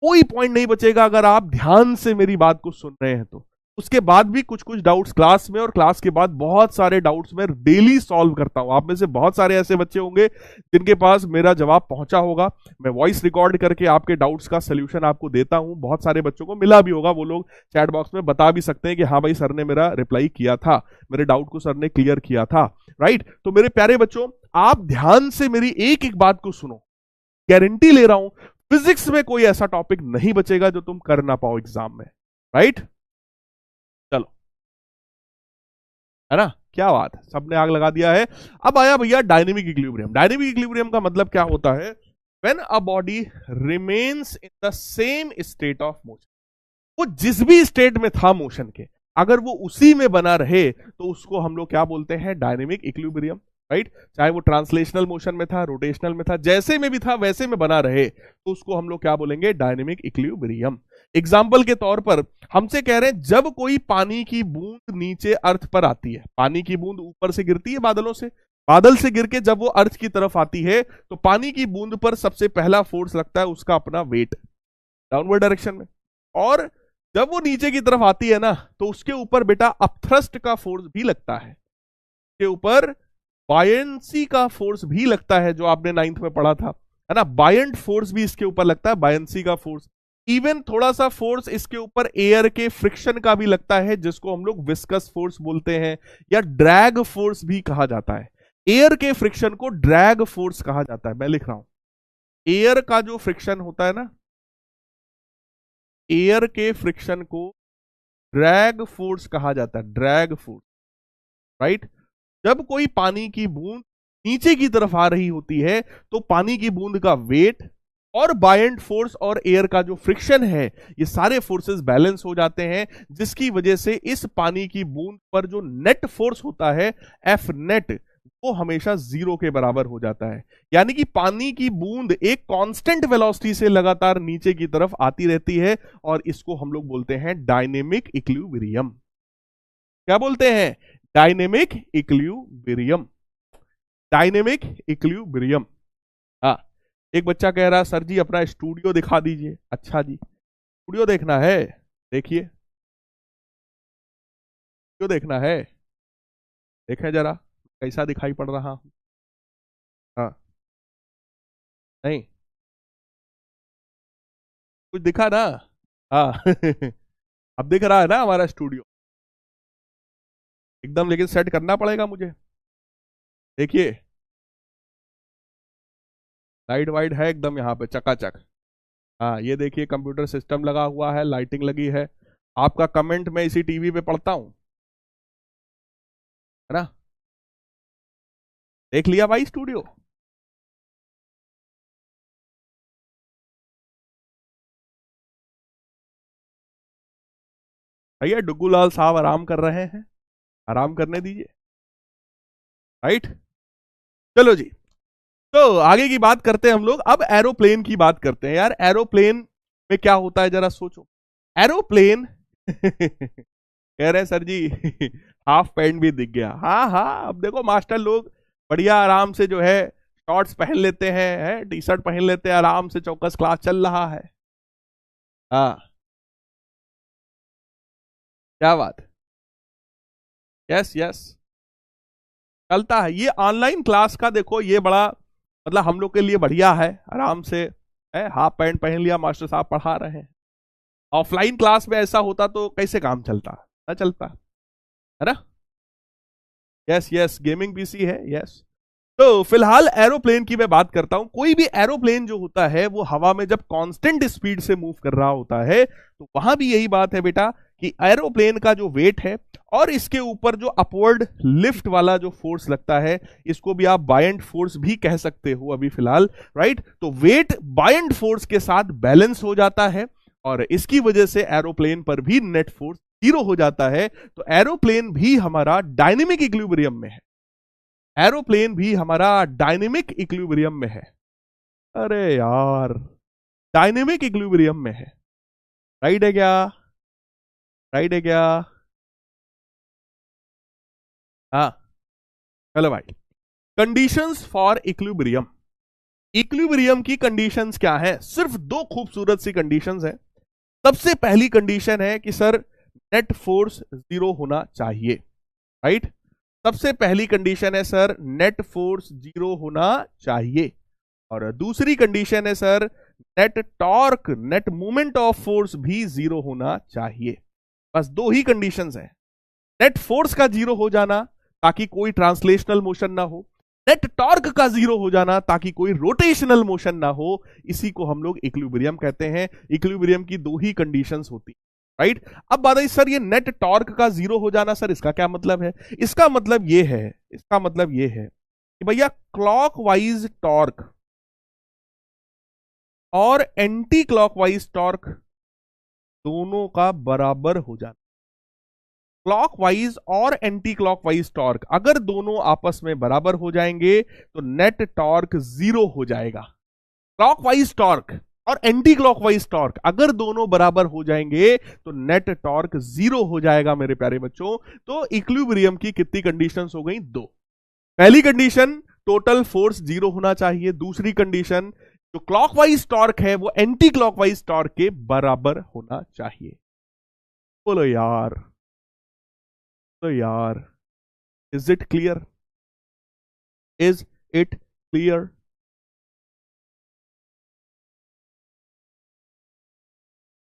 A: कोई पॉइंट नहीं बचेगा अगर आप ध्यान से मेरी बात को सुन रहे हैं तो। उसके बाद भी कुछ कुछ डाउट्स क्लास में, और क्लास के बाद बहुत सारे डाउट्स मैं डेली सॉल्व करता हूं। आप में से बहुत सारे ऐसे बच्चे होंगे जिनके पास मेरा जवाब पहुंचा होगा। मैं वॉइस रिकॉर्ड करके आपके डाउट्स का सोल्यूशन आपको देता हूं। बहुत सारे बच्चों को मिला भी होगा, वो लोग चैट बॉक्स में बता भी सकते हैं कि हाँ भाई सर ने मेरा रिप्लाई किया था, मेरे डाउट को सर ने क्लियर किया था, राइट। तो मेरे प्यारे बच्चों, आप ध्यान से मेरी एक एक बात को सुनो, गारंटी ले रहा हूं फिजिक्स में कोई ऐसा टॉपिक नहीं बचेगा जो तुम कर ना पाओ एग्जाम में, राइट। चलो, है ना, क्या बात है, सबने आग लगा दिया है। अब आया भैया डायनेमिक इक्विलिब्रियम। डायनेमिक इक्विलिब्रियम का मतलब क्या होता है? When a body remains in the same state of motion, वो जिस भी स्टेट में था मोशन के, अगर वो उसी में बना रहे तो उसको हम लोग क्या बोलते हैं? Dynamic equilibrium, right. चाहे वो ट्रांसलेशनल मोशन में था, रोटेशनल में था, जैसे में भी था वैसे में बना रहे तो उसको हम लोग क्या बोलेंगे? Dynamic equilibrium. एग्जाम्पल के तौर पर हमसे कह रहे हैं जब कोई पानी की बूंद नीचे अर्थ पर आती है, पानी की बूंद ऊपर से गिरती है बादलों से, बादल से गिर के जब वो अर्थ की तरफ आती है तो पानी की बूंद पर सबसे पहला फोर्स लगता है उसका अपना वेट, डाउनवर्ड डायरेक्शन में। और जब वो नीचे की तरफ आती है ना तो उसके ऊपर बेटा अपथ्रस्ट का फोर्स भी लगता है, उसके ऊपर बायंसी का फोर्स भी लगता है, जो आपने 9th में पढ़ा था, है ना। बायंट फोर्स भी इसके ऊपर लगता है, बायंसी का फोर्स। इवन थोड़ा सा फोर्स इसके ऊपर एयर के फ्रिक्शन का भी लगता है, जिसको हम लोग विस्कस फोर्स बोलते हैं या ड्रैग फोर्स भी कहा जाता है। एयर के फ्रिक्शन को ड्रैग फोर्स कहा जाता है। मैं लिख रहा हूं, एयर का जो फ्रिक्शन होता है ना, एयर के फ्रिक्शन को ड्रैग फोर्स कहा जाता है, ड्रैग फोर्स, राइट। जब कोई पानी की बूंद नीचे की तरफ आ रही होती है तो पानी की बूंद का वेट और बायंट फोर्स और एयर का जो फ्रिक्शन है, ये सारे फोर्सेस बैलेंस हो जाते हैं, जिसकी वजह से इस पानी की बूंद पर जो नेट फोर्स होता है, एफ नेट, वो हमेशा 0 के बराबर हो जाता है। यानी कि पानी की बूंद एक कांस्टेंट वेलोसिटी से लगातार नीचे की तरफ आती रहती है, और इसको हम लोग बोलते हैं डायनेमिक इक्विलिब्रियम। क्या बोलते हैं? Dynamic equilibrium, dynamic equilibrium. हाँ, एक बच्चा कह रहा सर जी अपना स्टूडियो दिखा दीजिए। अच्छा जी, स्टूडियो देखना है, देखिए, स्टूडियो देखना है, देखें जरा कैसा दिखाई पड़ रहा हूं। हाँ, नहीं कुछ दिखा ना? हाँ अब दिख रहा है ना हमारा स्टूडियो एकदम, लेकिन सेट करना पड़ेगा मुझे। देखिए लाइट वाइट है एकदम यहाँ पे चकाचक। हाँ ये देखिए कंप्यूटर सिस्टम लगा हुआ है, लाइटिंग लगी है। आपका कमेंट मैं इसी टीवी पे पढ़ता हूँ, है ना। देख लिया भाई स्टूडियो? भैया डुग्गू लाल साहब आराम कर रहे हैं, आराम करने दीजिए, राइट। चलो जी, तो आगे की बात करते हैं हम लोग। अब एरोप्लेन की बात करते हैं। यार एरोप्लेन में क्या होता है जरा सोचो। एरोप्लेन कह रहे हैं सर जी हाफ पैंट भी दिख गया। हाँ हाँ, अब देखो मास्टर लोग बढ़िया आराम से जो है शॉर्ट्स पहन लेते हैं, टी शर्ट पहन लेते हैं, आराम से चौकस क्लास चल रहा है। हाँ, क्या बात। यस यस, चलता है। ये ऑनलाइन क्लास का देखो ये बड़ा मतलब हम लोग के लिए बढ़िया है, आराम से है, हाफ पैंट पहन लिया, मास्टर साहब पढ़ा रहे हैं। ऑफलाइन क्लास में ऐसा होता तो कैसे काम चलता, ना चलता, है ना। यस यस, गेमिंग पीसी है, यस। तो फिलहाल एरोप्लेन की मैं बात करता हूं। कोई भी एरोप्लेन जो होता है वो हवा में जब कांस्टेंट स्पीड से मूव कर रहा होता है, तो वहां भी यही बात है बेटा कि एरोप्लेन का जो वेट है और इसके ऊपर जो अपवर्ड लिफ्ट वाला जो फोर्स लगता है, इसको भी आप बायंट फोर्स भी कह सकते हो अभी फिलहाल, राइट। तो वेट बायंट फोर्स के साथ बैलेंस हो जाता है और इसकी वजह से एरोप्लेन पर भी नेट फोर्स 0 हो जाता है। तो एरोप्लेन भी हमारा डायनेमिक इक्विलिब्रियम में है, एरोप्लेन भी हमारा डायनेमिक इक्विलिब्रियम में है। अरे यार, डायनेमिक इक्विलिब्रियम में है, राइट है क्या? राइट है क्या? हाँ, चलो भाई। Conditions for equilibrium. इक्विलिब्रियम की कंडीशंस क्या है? सिर्फ दो खूबसूरत सी कंडीशंस है। सबसे पहली कंडीशन है कि सर नेट फोर्स 0 होना चाहिए, राइट। सबसे पहली कंडीशन है सर नेट फोर्स 0 होना चाहिए। और दूसरी कंडीशन है sir net torque, net moment of force भी 0 होना चाहिए। बस दो ही कंडीशंस है। नेट फोर्स का 0 हो जाना ताकि कोई ट्रांसलेशनल मोशन ना हो, नेट टॉर्क का 0 हो जाना ताकि कोई रोटेशनल मोशन ना हो। इसी को हम लोग इक्विलिब्रियम कहते हैं। इक्विलिब्रियम की दो ही कंडीशंस होती, राइट। अब बात आई सर ये नेट टॉर्क का 0 हो जाना, सर इसका क्या मतलब है? इसका मतलब ये है, इसका मतलब ये है कि भैया क्लॉकवाइज टॉर्क और एंटी क्लॉकवाइज टॉर्क दोनों का बराबर हो जाना। क्लॉकवाइज और एंटी क्लॉकवाइज टॉर्क अगर दोनों आपस में बराबर हो जाएंगे तो नेट टॉर्क 0 हो जाएगा। क्लॉकवाइज टॉर्क और एंटी क्लॉकवाइज टॉर्क अगर दोनों बराबर हो जाएंगे तो नेट टॉर्क 0 हो जाएगा मेरे प्यारे बच्चों। तो इक्विलिब्रियम की कितनी कंडीशंस हो गई? दो। पहली कंडीशन टोटल फोर्स 0 होना चाहिए। दूसरी कंडीशन जो क्लॉकवाइज टॉर्क है वो एंटी क्लॉकवाइज टॉर्क के बराबर होना चाहिए। बोलो यार, तो यार, is it clear? Is it clear?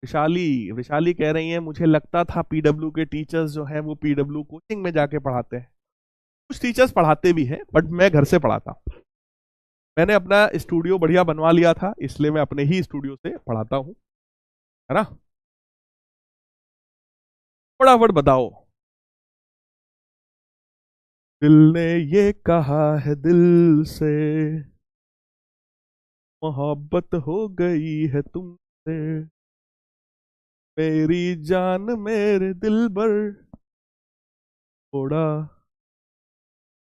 A: Vishali, Vishali कह रही है मुझे लगता था पीडब्ल्यू के टीचर्स जो है वो पीडब्ल्यू कोचिंग में जाके पढ़ाते हैं। कुछ टीचर्स पढ़ाते भी हैं बट मैं घर से पढ़ाता हूं। मैंने अपना स्टूडियो बढ़िया बनवा लिया था, इसलिए मैं अपने ही स्टूडियो से पढ़ाता हूं, है ना। फटाफट बताओ। दिल ने ये कहा है दिल से, मोहब्बत हो गई है तुमसे, मेरी जान मेरे दिल बर थोड़ा।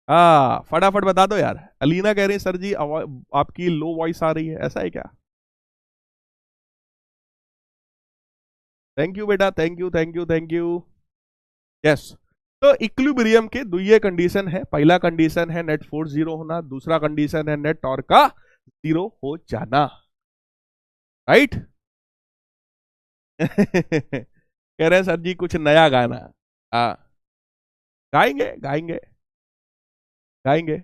A: फटाफट बता दो यार। अलीना कह रही है सर जी आपकी लो वॉइस आ रही है, ऐसा है क्या? थैंक यू बेटा, thank you thank you thank you. Yes. तो इक्विलिब्रियम के दो ये कंडीशन है। पहला कंडीशन है नेट फोर्स 0 होना, दूसरा कंडीशन है नेट टॉर्क का 0 हो जाना, राइट। कह रहे हैं सर जी कुछ नया गाना। हाँ, गाएंगे गाएंगे गाएंगे।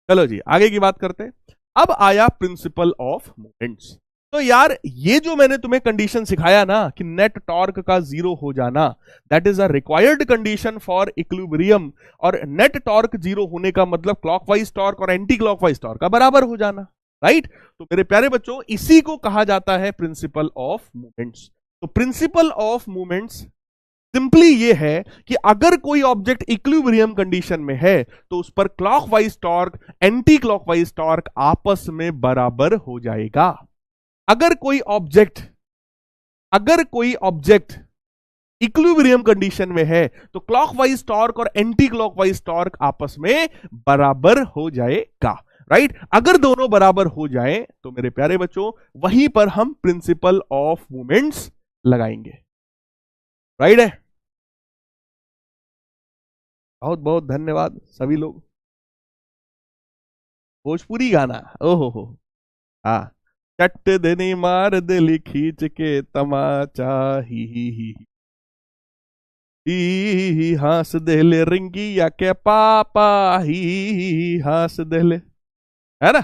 A: चलो जी आगे की बात करते हैं। अब आया प्रिंसिपल ऑफ मोमेंट्स। तो यार ये जो मैंने तुम्हें कंडीशन सिखाया ना कि नेट टॉर्क का 0 हो जाना, that is a required condition for equilibrium. और नेट टॉर्क 0 होने का मतलब क्लॉकवाइज टॉर्क और एंटी क्लॉकवाइज टॉर्क का बराबर हो जाना, राइट। तो मेरे प्यारे बच्चों इसी को कहा जाता है प्रिंसिपल ऑफ मूवमेंट्स। तो प्रिंसिपल ऑफ मूवमेंट्स सिंपली ये है कि अगर कोई ऑब्जेक्ट इक्विलिब्रियम कंडीशन में है तो उस पर clockwise torque anti clockwise torque आपस में बराबर हो जाएगा। अगर कोई ऑब्जेक्ट इक्विलिब्रियम कंडीशन में है तो क्लॉकवाइज टॉर्क और एंटी क्लॉकवाइज टॉर्क आपस में बराबर हो जाएगा, राइट। अगर दोनों बराबर हो जाएं तो मेरे प्यारे बच्चों वहीं पर हम प्रिंसिपल ऑफ मूवमेंट्स लगाएंगे, राइट है। बहुत बहुत धन्यवाद सभी लोग। भोजपुरी गाना, ओहो हो। हाँ, चट देनी मार दिली खींच के तमाचा ही हंस देले रिंगिया के पापा ही हंस देले, है ना।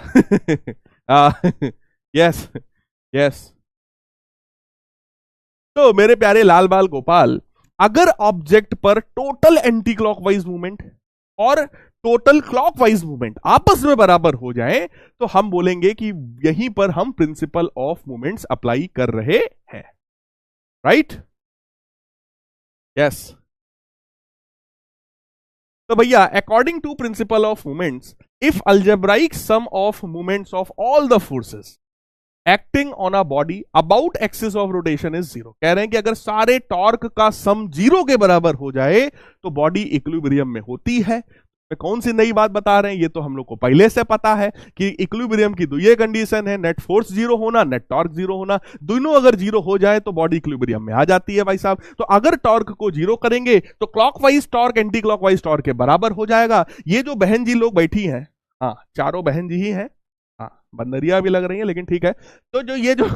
A: Yes yes. तो मेरे प्यारे लाल बाल गोपाल, अगर ऑब्जेक्ट पर टोटल एंटी क्लॉकवाइज मूवमेंट और टोटल क्लॉकवाइज मूवमेंट आपस में बराबर हो जाए तो हम बोलेंगे कि यहीं पर हम प्रिंसिपल ऑफ मूवमेंट्स अप्लाई कर रहे हैं। राइट? यस। तो भैया according to principle of movements, if algebraic sum of movements of all the forces acting on a body about axis of rotation is zero, कह रहे हैं कि अगर सारे टॉर्क का सम जीरो के बराबर हो जाए तो बॉडी इक्विलिब्रियम में होती है। तो कौन सी नई बात बता रहे हैं, ये तो हम लोग को पहले से पता है कि इक्विलिब्रियम की ये कंडीशन है, नेट फोर्स जीरो होना, नेट टॉर्क जीरो होना, दोनों अगर जीरो हो जाए तो बॉडी इक्विलिब्रियम में आ जाती है भाई साहब। तो अगर टॉर्क को जीरो करेंगे तो clockwise torque anti clockwise torque के बराबर हो जाएगा। ये जो बहन जी लोग बैठी हैं, हाँ चारों बहन जी ही हैं, हाँ बंदरिया भी लग रही है लेकिन ठीक है। तो जो ये जो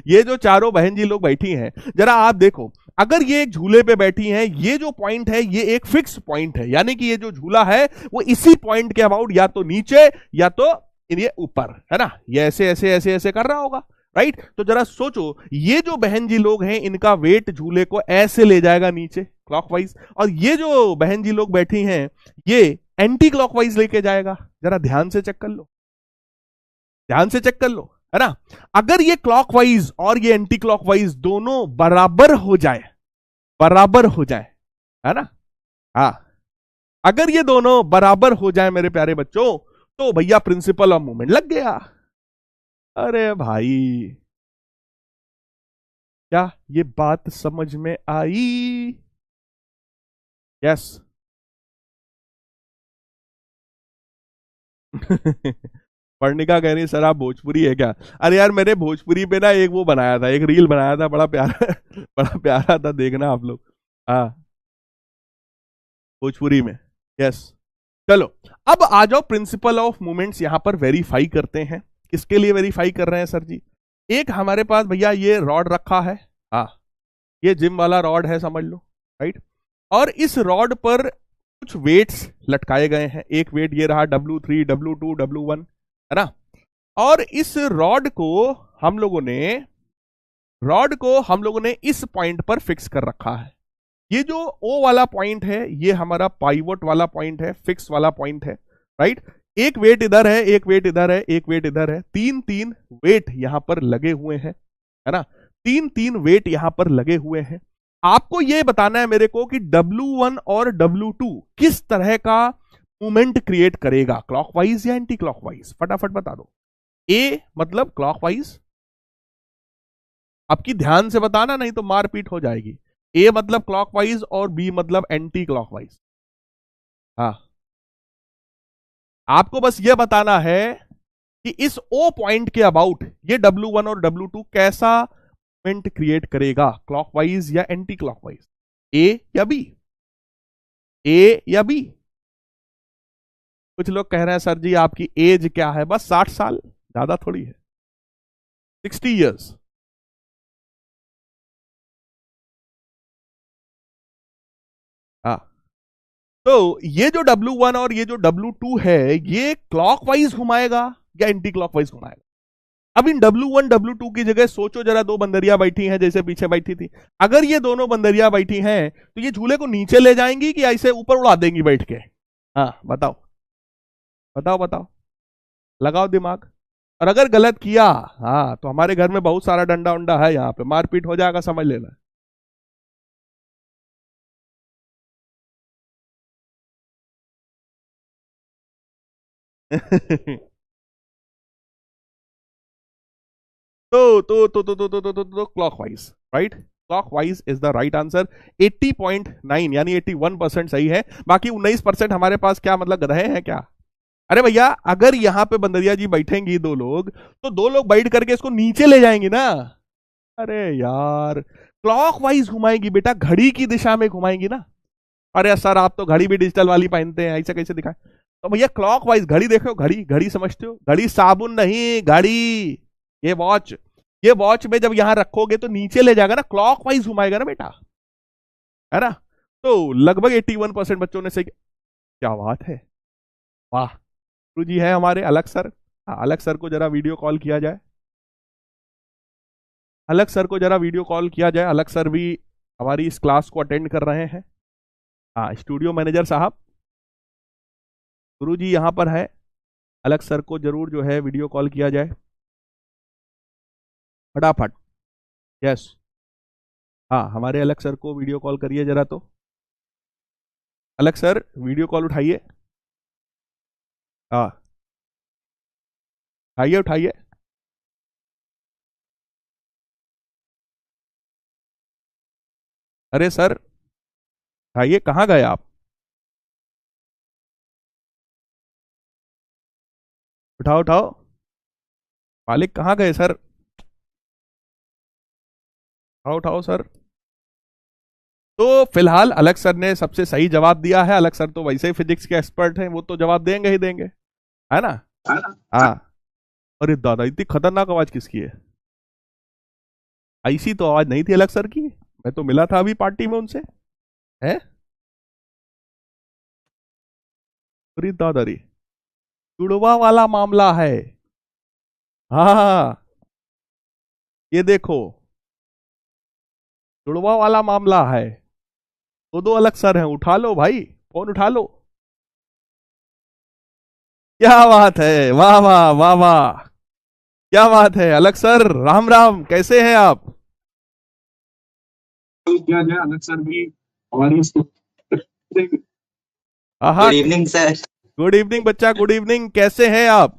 A: ये जो चारों बहन जी लोग बैठी हैं, जरा आप देखो, अगर ये एक झूले पे बैठी हैं, ये जो पॉइंट है ये एक फिक्स पॉइंट है, यानी कि ये जो झूला है वो इसी पॉइंट के अबाउट या तो नीचे या तो ये ऊपर है ना, ये ऐसे ऐसे ऐसे ऐसे कर रहा होगा। राइट? तो जरा सोचो, ये जो बहन जी लोग हैं इनका वेट झूले को ऐसे ले जाएगा नीचे क्लॉकवाइज, और ये जो बहन जी लोग बैठी हैं ये एंटी क्लॉकवाइज लेके जाएगा। जरा ध्यान से चेक कर लो, ध्यान से चेक कर लो, है ना। अगर ये क्लॉकवाइज और ये एंटी क्लॉकवाइज दोनों बराबर हो जाए, बराबर हो जाए, है ना, हाँ अगर ये दोनों बराबर हो जाए मेरे प्यारे बच्चों, तो भैया प्रिंसिपल ऑफ मूवमेंट लग गया। अरे भाई क्या ये बात समझ में आई? यस। पर्णिका कह रही सर आप भोजपुरी है क्या? अरे यार मैंने भोजपुरी पे ना एक वो बनाया था, एक रील बनाया था, बड़ा प्यारा बड़ा प्यारा था, देखना आप लोग। हाँ भोजपुरी में। यस। चलो अब आ जाओ, प्रिंसिपल ऑफ मूवमेंट्स यहां पर वेरीफाई करते हैं। किसके लिए वेरीफाई कर रहे हैं सर जी? एक हमारे पास भैया ये रॉड रखा है, हाँ ये जिम वाला रॉड है समझ लो। राइट? और इस रॉड पर कुछ वेट्स लटकाए गए हैं। एक वेट ये रहा W3, W2, W1, है ना। और इस रॉड को हम लोगों ने इस पॉइंट पर फिक्स कर रखा है। ये जो O वाला पॉइंट है ये हमारा पाइवोट वाला पॉइंट है, फिक्स वाला पॉइंट है। राइट? एक वेट इधर है, एक वेट इधर है, एक वेट इधर है, तीन तीन वेट यहां पर लगे हुए हैं, है ना, तीन तीन वेट यहां पर लगे हुए हैं। आपको यह बताना है मेरे को कि W1 और W2 किस तरह का मूवमेंट क्रिएट करेगा, क्लॉकवाइज या एंटी क्लॉकवाइज, फटाफट बता दो। A मतलब क्लॉकवाइज, आपकी ध्यान से बताना नहीं तो मारपीट हो जाएगी। A मतलब क्लॉकवाइज और B मतलब एंटी क्लॉकवाइज। हाँ आपको बस यह बताना है कि इस O पॉइंट के अबाउट ये W1 और W2 कैसा मूवमेंट क्रिएट करेगा, क्लॉकवाइज या एंटी क्लॉकवाइज, A या B, A या B। कुछ लोग कह रहे हैं सर जी आपकी एज क्या है? बस 60 साल, ज्यादा थोड़ी है, 60 इयर्स। हाँ तो ये जो W1 और ये जो W2 है ये क्लॉकवाइज घुमाएगा या एंटी क्लॉकवाइज घुमाएगा? अब इन W1 W2 की जगह सोचो जरा, दो बंदरियां बैठी हैं जैसे पीछे बैठी थी, अगर ये दोनों बंदरियां बैठी हैं तो ये झूले को नीचे ले जाएंगी कि ऐसे ऊपर उड़ा देंगी बैठ के? हाँ बताओ बताओ बताओ, लगाओ दिमाग। और अगर गलत किया, हाँ तो हमारे घर में बहुत सारा डंडा उंडा है, यहाँ पे मारपीट हो जाएगा, समझ लेना। तो clockwise, right, clockwise is the right answer. 80.9 यानी 81% सही है, बाकी 19% हमारे पास क्या मतलब गधे हैं क्या? अरे भैया अगर यहां पे बंदरिया जी बैठेंगी दो लोग, तो दो लोग बैठ करके इसको नीचे ले जाएंगे ना। अरे यार क्लॉकवाइज घुमाएंगी बेटा, घड़ी की दिशा में घुमाएंगी ना। अरे सर आप तो घड़ी भी डिजिटल वाली पहनते हैं, ऐसे कैसे दिखाए? तो भैया क्लॉकवाइज, घड़ी देखो, घड़ी घड़ी समझते हो, घड़ी साबुन नहीं, घड़ी, ये वॉच, ये वॉच में जब यहां रखोगे तो नीचे ले जाएगा ना, क्लॉकवाइज घुमाएगा ना बेटा, है ना। तो लगभग 81% बच्चों ने सही। क्या बात है, वाह। गुरु जी है हमारे अलग सर, हाँ अलग सर को जरा वीडियो कॉल किया जाए, अलग सर को जरा वीडियो कॉल किया जाए, अलग सर भी हमारी इस क्लास को अटेंड कर रहे हैं। हाँ स्टूडियो मैनेजर साहब, गुरुजी यहां पर है, अलग सर को जरूर जो है वीडियो कॉल किया जाए फटाफट। यस, हाँ हमारे अलग सर को वीडियो कॉल करिए जरा। तो अलग सर वीडियो कॉल उठाइए। हाँ उठाइए उठाइए। अरे सर उठाइए, कहाँ गए आप? उठाओ उठाओ। मालिक कहाँ गए सर? उठाओ उठाओ सर। तो फिलहाल अलग सर ने सबसे सही जवाब दिया है। अलग सर तो वैसे ही फिजिक्स के एक्सपर्ट हैं, वो तो जवाब देंगे ही देंगे, है ना? हाँ। अरे दादा, इतनी खतरनाक आवाज किसकी है? ऐसी तो आवाज नहीं थी अलग सर की, मैं तो मिला था अभी पार्टी में उनसे। है? अरे दादा रे, जुड़वा वाला मामला है। हाँ ये देखो, जुड़वा वाला मामला है। दो दो अलग सर हैं, उठा लो भाई, फोन उठा लो। क्या बात है, वाह वाह वाह वाह, क्या बात है अलग सर। राम राम, कैसे हैं आप?
B: क्या क्या अलग सर भी हमारी
A: हाँ,
C: good evening sir.
A: Good evening बच्चा, गुड इवनिंग, कैसे हैं आप?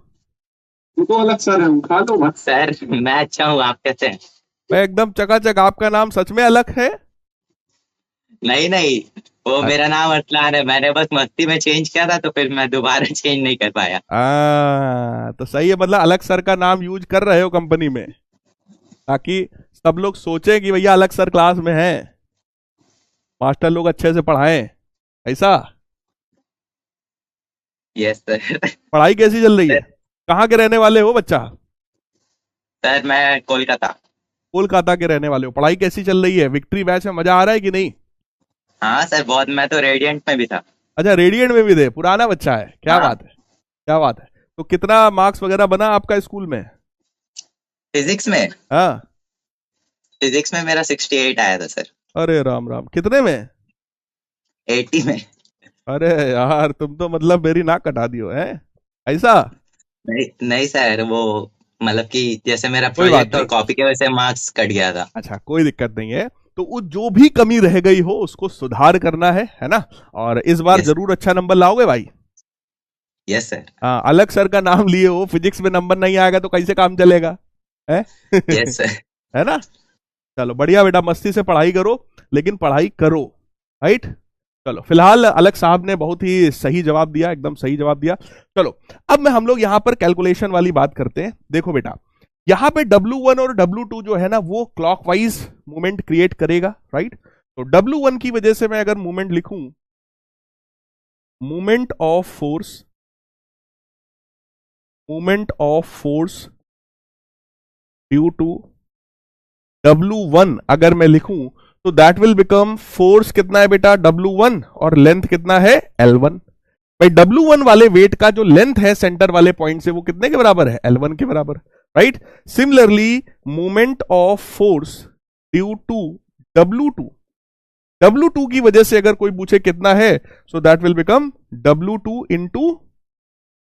B: तो अलग सर है, उठा दो मत।
C: सर मैं अच्छा हूँ, आप कैसे हैं?
A: मैं एकदम चकाचक। आपका नाम सच में अलग है?
C: नहीं नहीं, वो
A: अच्छा।
C: मेरा नाम अरसलान है, मैंने बस मस्ती में चेंज किया था, तो फिर मैं दोबारा चेंज नहीं कर पाया।
A: तो सही है, मतलब अलग सर का नाम यूज कर रहे हो कंपनी में, ताकि सब लोग सोचें कि भैया अलग सर क्लास में हैं, मास्टर लोग अच्छे से पढ़ाएं, ऐसा।
C: Yes sir.
A: पढ़ाई कैसी चल रही है?
C: सर
A: कहाँ के रहने वाले हो बच्चा?
C: सर मैं कोलकाता।
A: कोलकाता के रहने वाले हो। पढ़ाई कैसी चल रही है? विक्ट्री बैच में मजा आ रहा है कि नहीं?
C: हाँ सर बहुत, मैं तो रेडियंट में भी था।
A: अच्छा, रेडियंट में भी थे, पुराना बच्चा है, क्या
C: हाँ,
A: बात है, क्या बात है। तो कितना मार्क्स वगैरह बना आपका स्कूल में?
C: फिजिक्स में।
A: हाँ।
C: फिजिक्स में मेरा 68 आया था सर।
A: अरे राम राम, कितने में?
C: 80 में।
A: अरे यार, तुम तो मतलब मेरी नाक कटा दियो है, ऐसा।
C: नहीं नहीं सर, वो मतलब कि जैसे मेरा
A: कोई बात
C: प्रोजेक्ट और
A: नहीं,
C: कॉपी की वजह से मार्क्स कट गया था।
A: अच्छा कोई दिक्कत नहीं है। तो वो जो भी कमी रह गई हो उसको सुधार करना है ना? और इस बार
C: यस
A: जरूर अच्छा नंबर लाओगे भाई।
C: Yes sir.
A: हाँ, अलग सर का नाम लिए हो, फिजिक्स में नंबर नहीं आएगा तो कैसे काम चलेगा, है?
C: Yes sir.
A: है ना? चलो बढ़िया बेटा, मस्ती से पढ़ाई करो, लेकिन पढ़ाई करो, राइट? चलो फिलहाल अलग साहब ने बहुत ही सही जवाब दिया, एकदम सही जवाब दिया। चलो अब मैं हम लोग यहां पर कैलकुलेशन वाली बात करते हैं। देखो बेटा, यहां पे W1 और W2 जो है ना, वो क्लॉकवाइज मूवमेंट क्रिएट करेगा, राइट? तो W1 की वजह से मैं अगर मूवमेंट लिखूं, movement of force, movement of force due to W1 अगर मैं लिखूं, तो दैट विल बिकम, फोर्स कितना है बेटा W1 और लेंथ कितना है L1। भाई W1 वाले वेट का जो लेंथ है सेंटर वाले पॉइंट से, वो कितने के बराबर है? L1 के बराबर, right? Similarly moment of force due to W2, W2 की वजह से अगर कोई पूछे कितना है, so that will become W2 into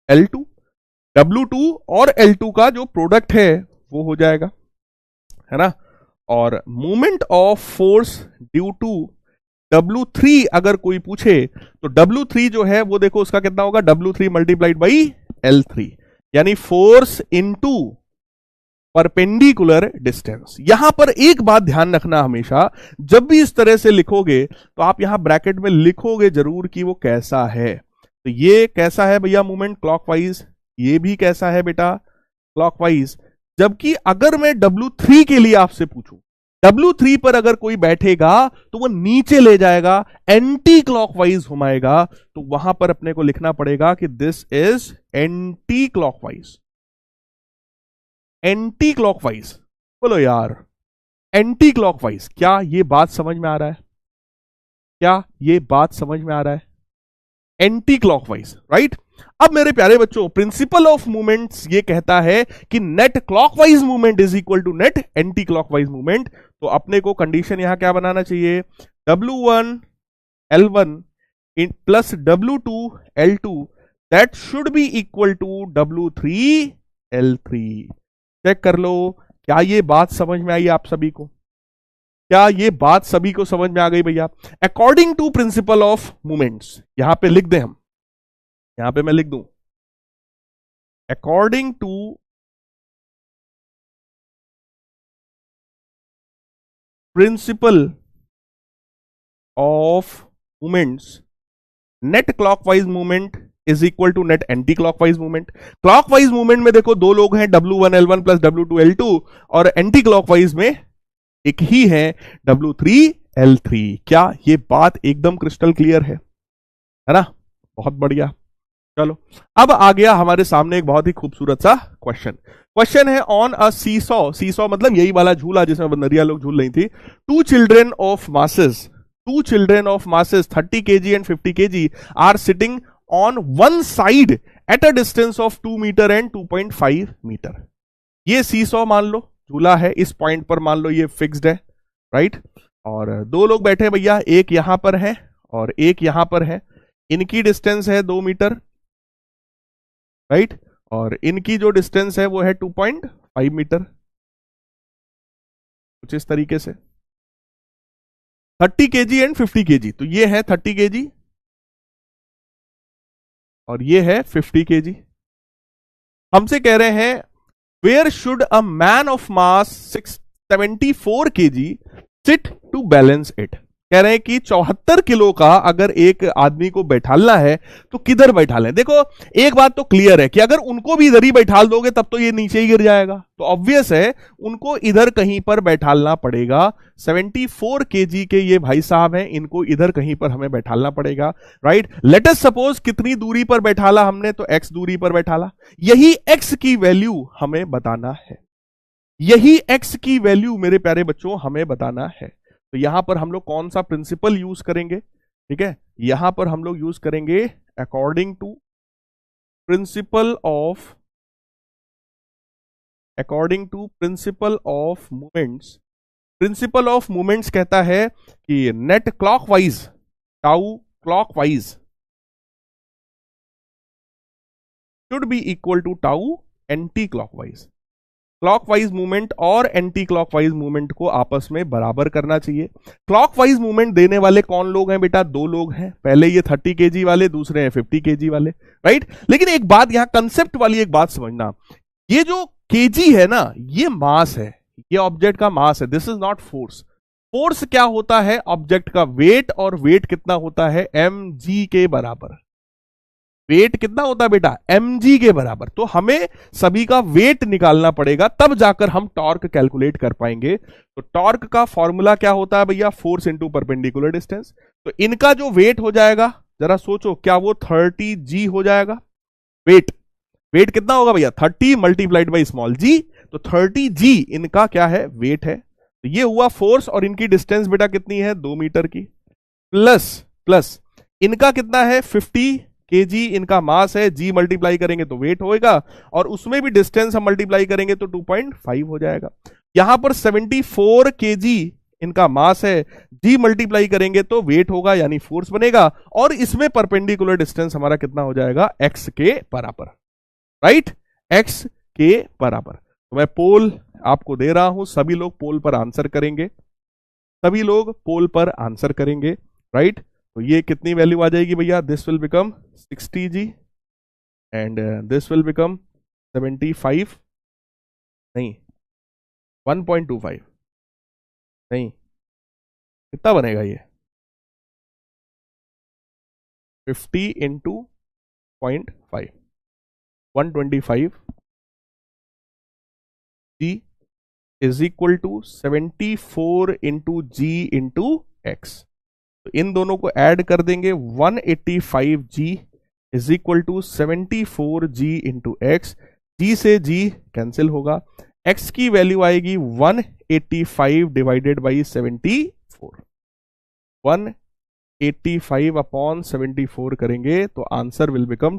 A: L2। W2 और L2 का जो प्रोडक्ट है वो हो जाएगा, है ना? और moment of force due to W3 अगर कोई पूछे, तो W3 जो है वो देखो उसका कितना होगा, W3 मल्टीप्लाइड बाई L3, यानी फोर्स इनटू परपेंडिकुलर डिस्टेंस। यहां पर एक बात ध्यान रखना, हमेशा जब भी इस तरह से लिखोगे तो आप यहां ब्रैकेट में लिखोगे जरूर कि वो कैसा है। तो ये कैसा है भैया मूवमेंट? क्लॉकवाइज। ये भी कैसा है बेटा? क्लॉकवाइज। जबकि अगर मैं W3 के लिए आपसे पूछूं, W3 पर अगर कोई बैठेगा तो वो नीचे ले जाएगा, एंटी क्लॉकवाइज घुमाएगा, तो वहां पर अपने को लिखना पड़ेगा कि this is anti clockwise. Anti clockwise, बोलो यार, एंटी क्लॉकवाइज। क्या ये बात समझ में आ रहा है? क्या ये बात समझ में आ रहा है? Anti clockwise, right? अब मेरे प्यारे बच्चों, प्रिंसिपल ऑफ मूवमेंट्स ये कहता है कि net clockwise movement is equal to net anti clockwise movement. तो अपने को कंडीशन यहां क्या बनाना चाहिए? W1 L1 plus W2 L2 that should be equal to W3L3। Check कर लो, क्या ये बात समझ में आई आप सभी को? क्या ये बात सभी को समझ में आ गई भैया? According to principle of moments, यहां पे लिख दें हम, यहां पे मैं लिख दूं according to principle of moments, net clockwise movement is equal to net anti clockwise movement. Clockwise movement में देखो दो लोग हैं, W1L1 प्लस W2L2, और एंटी क्लॉकवाइज में एक ही है, W3L3। क्या ये बात एकदम क्रिस्टल क्लियर है ना? बहुत बढ़िया। चलो अब आ गया हमारे सामने एक बहुत ही खूबसूरत सा क्वेश्चन है ऑन अ सीसॉ। सीसॉ मतलब यही वाला झूला जिसमें बंदरिया लोग झूल रही थी। Two children of masses 30 kg and 50 kg are sitting on one side at a distance of 2 meter and 2.5 meter। ये सीसॉ मान लो झूला है, इस पॉइंट पर मान लो ये फिक्स्ड है, राइट। और दो लोग बैठे हैं भैया, एक यहां पर है और एक यहां पर है। इनकी डिस्टेंस है 2 मीटर, राइट, और इनकी जो डिस्टेंस है वो है 2.5 मीटर, कुछ इस तरीके से। 30 kg एंड 50 kg, तो ये है 30 kg और ये है 50 kg। हमसे कह रहे हैं where should a man of mass 74 kg sit to balance it. कह रहे हैं कि 74 किलो का अगर एक आदमी को बैठालना है तो किधर बैठा लें। देखो एक बात तो क्लियर है कि अगर उनको भी इधर ही बैठाल दोगे तब तो ये नीचे ही गिर जाएगा, तो ऑब्वियस है उनको इधर कहीं पर बैठालना पड़ेगा। 74 kg के ये भाई साहब हैं, इनको इधर कहीं पर हमें बैठालना पड़ेगा, राइट। लेट अस सपोज कितनी दूरी पर बैठाला हमने, तो x दूरी पर बैठाला। यही x की वैल्यू हमें बताना है, यही x की वैल्यू मेरे प्यारे बच्चों हमें बताना है। तो यहां पर हम लोग कौन सा प्रिंसिपल यूज करेंगे? ठीक है, यहां पर हम लोग यूज करेंगे according to principle of movements. Principle of movements कहता है कि net clockwise, tau clockwise should be equal to tau anti clockwise. Clockwise movement और एंटी क्लॉकवाइज मूवमेंट को आपस में बराबर करना चाहिए। क्लॉकवाइज मूवमेंट देने वाले कौन लोग हैं बेटा? दो लोग हैं, पहले ये 30 kg वाले, दूसरे हैं 50 kg वाले, राइट। लेकिन एक बात यहां कंसेप्ट वाली एक बात समझना, ये जो kg है ना, ये मास है, ये ऑब्जेक्ट का मास है, this is not force. Force क्या होता है? ऑब्जेक्ट का वेट, और वेट कितना होता है? mg के बराबर। वेट कितना होता है बेटा? mg के बराबर। तो हमें सभी का वेट निकालना पड़ेगा, तब जाकर हम टॉर्क कैलकुलेट कर पाएंगे। तो टॉर्क का फॉर्मूला क्या होता है भैया? Force into perpendicular distance. तो इनका जो वेट हो जाएगा, जरा सोचो, क्या वो 30g हो जाएगा? वेट कितना होगा भैया? 30 मल्टीप्लाइड बाई स्मॉल जी, तो 30g इनका क्या है? वेट है। तो ये हुआ फोर्स, और इनकी डिस्टेंस बेटा कितनी है? 2 मीटर की, प्लस इनका कितना है? 50 kg इनका मास है, g मल्टीप्लाई करेंगे तो वेट होएगा, और उसमें भी डिस्टेंस हम मल्टीप्लाई करेंगे तो 2.5 हो जाएगा। यहां पर 74 kg इनका मास है, g मल्टीप्लाई करेंगे तो वेट होगा यानी फोर्स बनेगा, और इसमें परपेंडिकुलर डिस्टेंस हमारा कितना हो जाएगा? x के बराबर, राइट, x के बराबर। तो मैं पोल आपको दे रहा हूं, सभी लोग पोल पर आंसर करेंगे, सभी लोग पोल पर आंसर करेंगे, राइट। तो ये कितनी वैल्यू आ जाएगी भैया? This will become 60g and this will become 75, नहीं 1.25, नहीं, कितना बनेगा ये? 50 into 0.5, 125 g is equal to 74 into g into x. तो इन दोनों को ऐड कर देंगे, 185g is equal to 74g into x. G से जी कैंसिल होगा, x की वैल्यू आएगी 185 डिवाइडेड बाई 74, 185 अपॉन 74 करेंगे तो आंसर विल बिकम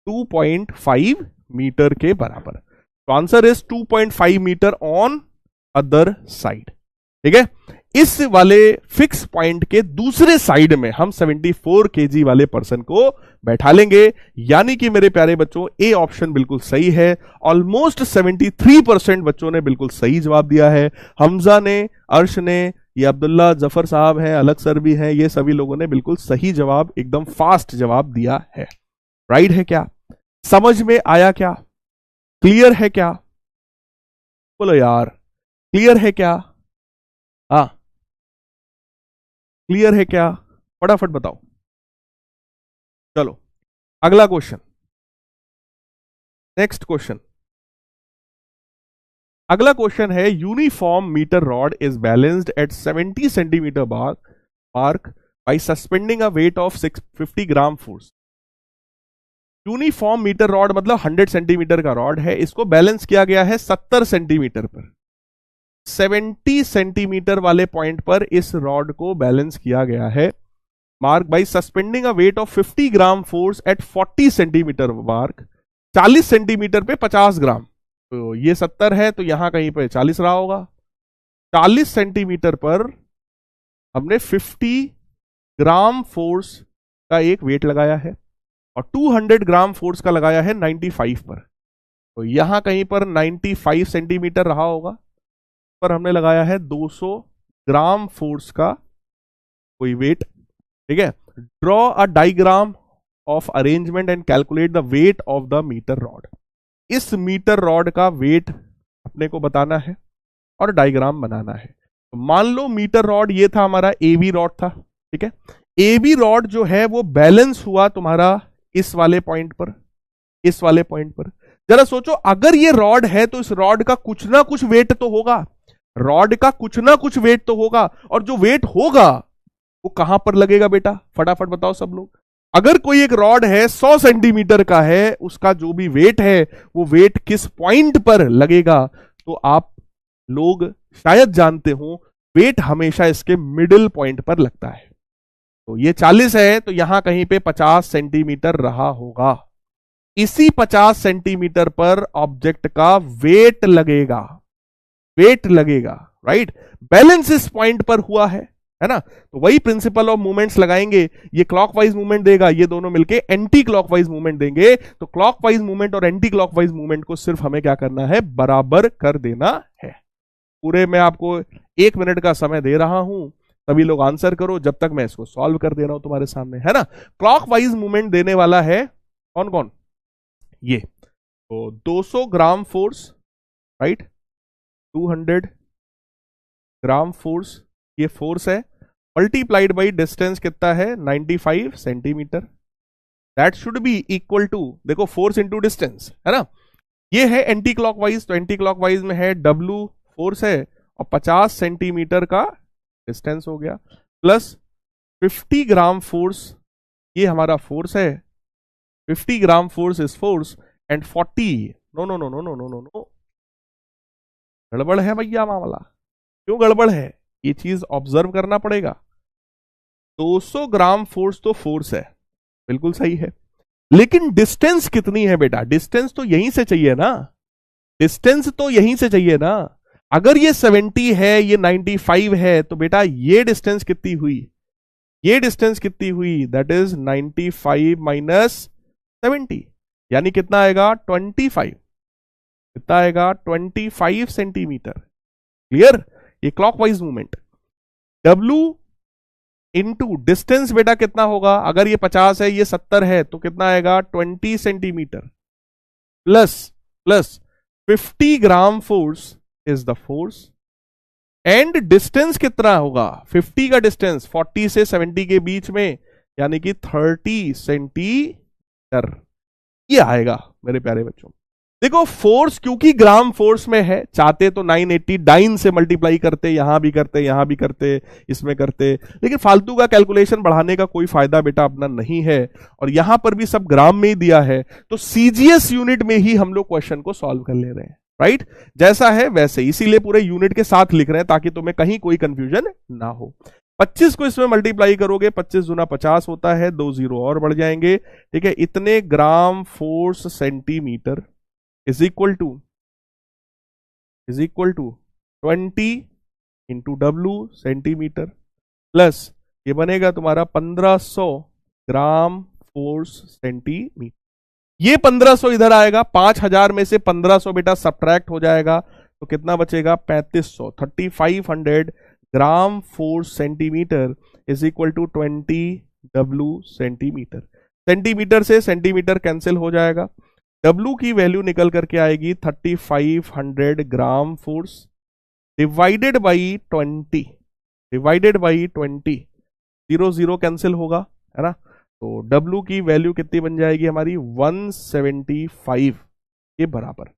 A: 2.5 मीटर के बराबर। तो answer is 2.5 metre on other side. ठीक है। इस वाले फिक्स पॉइंट के दूसरे साइड में हम 74 केजी वाले पर्सन को बैठा लेंगे, यानी कि मेरे प्यारे बच्चों ए ऑप्शन बिल्कुल सही है। ऑलमोस्ट 73% बच्चों ने बिल्कुल सही जवाब दिया है। हमजा ने, अर्श ने, ये अब्दुल्ला, जफर साहब हैं, अलग सर भी हैं, ये सभी लोगों ने बिल्कुल सही जवाब, एकदम फास्ट जवाब दिया है। राइट है क्या? समझ में आया क्या? क्लियर है क्या? बोलो यार, क्लियर है क्या? हाँ, क्लियर है क्या? फटाफट बताओ। चलो अगला क्वेश्चन, नेक्स्ट क्वेश्चन। अगला क्वेश्चन है, uniform metre rod is balanced at 70 centimetre mark by suspending a weight of 650 gram force. Uniform metre rod मतलब 100 सेंटीमीटर का रॉड है, इसको बैलेंस किया गया है 70 सेंटीमीटर पर। 70 सेंटीमीटर वाले पॉइंट पर इस रॉड को बैलेंस किया गया है, mark by suspending a weight of 50 gram force at 40 centimetre mark. 40 centimetre पे 50 ग्राम, तो ये 70 है तो यहां कहीं पे 40 रहा होगा। 40 सेंटीमीटर पर हमने 50 ग्राम फोर्स का एक वेट लगाया है और 200 ग्राम फोर्स का लगाया है 95 पर, तो यहां कहीं पर 95 सेंटीमीटर रहा होगा, पर हमने लगाया है 200 ग्राम फोर्स का कोई वेट। ठीक है, draw a diagram of arrangement and calculate the weight of the metre rod. इस मीटर रॉड का वेट अपने को बताना है और डायग्राम बनाना है। तो मान लो मीटर रॉड ये था हमारा AB रॉड था, ठीक है। AB रॉड जो है वो बैलेंस हुआ तुम्हारा इस वाले पॉइंट पर, इस वाले पॉइंट पर। जरा सोचो, अगर ये रॉड है तो इस रॉड का कुछ ना कुछ वेट तो होगा, रॉड का कुछ ना कुछ वेट तो होगा, और जो वेट होगा वो कहां पर लगेगा बेटा? फटाफट बताओ सब लोग। अगर कोई एक रॉड है 100 सेंटीमीटर का है, उसका जो भी वेट है वो वेट किस पॉइंट पर लगेगा? तो आप लोग शायद जानते हो, वेट हमेशा इसके मिडिल पॉइंट पर लगता है। तो ये 40 है तो यहां कहीं पे 50 सेंटीमीटर रहा होगा। इसी 50 सेंटीमीटर पर ऑब्जेक्ट का वेट लगेगा, वेट लगेगा, राइट। बैलेंस इस पॉइंट पर हुआ है ना। तो वही प्रिंसिपल ऑफ मूवमेंट्स लगाएंगे, ये क्लॉकवाइज मूवमेंट देगा, ये दोनों मिलके एंटी क्लॉकवाइज मूवमेंट देंगे। तो क्लॉकवाइज मूवमेंट और एंटी क्लॉकवाइज मूवमेंट को सिर्फ हमें क्या करना है? बराबर कर देना है। पूरे मैं आपको 1 मिनट का समय दे रहा हूं, सभी लोग आंसर करो जब तक मैं इसको सॉल्व कर दे रहा हूं तुम्हारे सामने, है ना। क्लॉकवाइज मूवमेंट देने वाला है कौन कौन? ये तो 200 gram force, right, 200 gram force, ये फोर्स है, मल्टीप्लाइड बाई डिस्टेंस कितना है? 95 centimetre. That should be equal to, देखो फोर्स इंटू डिस्टेंस, है ना। ये है एंटी क्लॉकवाइज, तो एंटी क्लॉकवाइज में है W फोर्स है और 50 सेंटीमीटर का डिस्टेंस हो गया, प्लस 50 ग्राम फोर्स, ये हमारा फोर्स है, 50 gram force is force and 40, no no no no no no no no, गड़बड़ है भैया मामला। क्यों गड़बड़ है? ये चीज ऑब्जर्व करना पड़ेगा। 200 ग्राम फोर्स तो फोर्स है, बिल्कुल सही है, लेकिन डिस्टेंस कितनी है बेटा? डिस्टेंस तो यहीं से चाहिए ना, डिस्टेंस तो यहीं से चाहिए ना। अगर ये 70 है, ये 95 है, तो बेटा ये डिस्टेंस कितनी हुई? ये डिस्टेंस कितनी हुई? दैट इज 95 माइनस 70, यानी कितना आएगा? 25। कितना आएगा? 25 सेंटीमीटर। क्लियर? ये clockwise movement. W into distance बेटा कितना होगा? अगर ये 50 है, ये 70 है, तो कितना आएगा? 20 centimetre plus 50 gram force is the force, and distance कितना होगा? 50 का डिस्टेंस 40 से 70 के बीच में, यानी कि 30 सेंटीमीटर। ये आएगा मेरे प्यारे बच्चों। देखो फोर्स क्योंकि ग्राम फोर्स में है, चाहते तो 980 डाइन से मल्टीप्लाई करते, यहां भी करते, यहां भी करते, इसमें करते, लेकिन फालतू का कैलकुलेशन बढ़ाने का कोई फायदा बेटा अपना नहीं है, और यहां पर भी सब ग्राम में ही दिया है, तो CGS यूनिट में ही हम लोग क्वेश्चन को सॉल्व कर ले रहे हैं, राइट। जैसा है वैसे, इसीलिए पूरे यूनिट के साथ लिख रहे हैं ताकि तुम्हें कहीं कोई कंफ्यूजन ना हो। 25 को इसमें मल्टीप्लाई करोगे, 25 दूना 50 होता है, 2 जीरो और बढ़ जाएंगे, ठीक है। इतने gram force centimetre is equal to 20 into W centimetre plus ये बनेगा तुम्हारा 1500 ग्राम फोर्स सेंटीमीटर। ये 1500 इधर आएगा, 5000 में से 1500 बेटा सब्ट्रैक्ट हो जाएगा तो कितना बचेगा 3500, 3500 gram force centimetre is equal to 20 W centimetre. Centimetre से सेंटीमीटर कैंसिल हो जाएगा, डब्लू की वैल्यू निकल करके आएगी 3500 gram force divided by 20, divided by 20, 0 0 cancel होगा, है ना। तो W की वैल्यू कितनी बन जाएगी हमारी 175 के बराबर,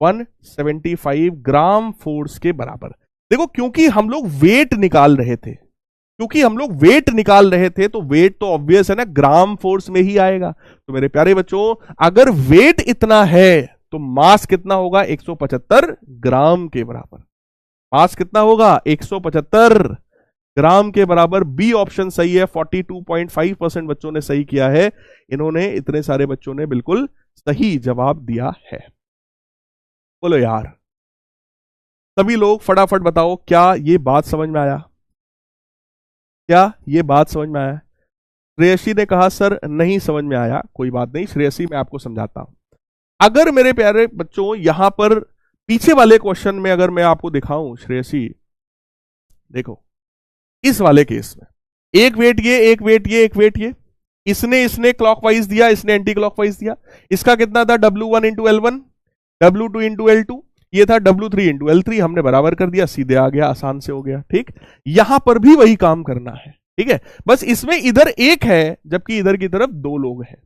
A: 175 ग्राम फोर्स के बराबर। देखो क्योंकि हम लोग वेट निकाल रहे थे, क्योंकि हम लोग वेट निकाल रहे थे तो वेट तो ऑब्वियस है ना, ग्राम फोर्स में ही आएगा। तो मेरे प्यारे बच्चों अगर वेट इतना है तो मास कितना होगा 175 ग्राम के बराबर। मास कितना होगा 175 ग्राम के बराबर। बी ऑप्शन सही है, 42.5% बच्चों ने सही किया है। इन्होंने, इतने सारे बच्चों ने बिल्कुल सही जवाब दिया है। बोलो यार, सभी लोग फटाफट बताओ क्या ये बात समझ में आया, क्या ये बात समझ में आया। श्रेयसी ने कहा सर नहीं समझ में आया, कोई बात नहीं श्रेयसी, मैं आपको समझाता हूं। अगर मेरे प्यारे बच्चों यहां पर पीछे वाले क्वेश्चन में अगर मैं आपको दिखाऊं, श्रेयसी देखो इस वाले केस में एक वेट ये, एक वेट ये, एक वेट ये, इसने क्लॉकवाइज दिया, इसने एंटी क्लॉकवाइज दिया। इसका कितना था W1 into L1, W2 into L2, ये था W3 इंटू L3, हमने बराबर कर दिया, सीधे आ गया, आसान से हो गया। ठीक, यहां पर भी वही काम करना है, ठीक है, बस इसमें इधर एक है जबकि इधर की तरफ दो लोग हैं।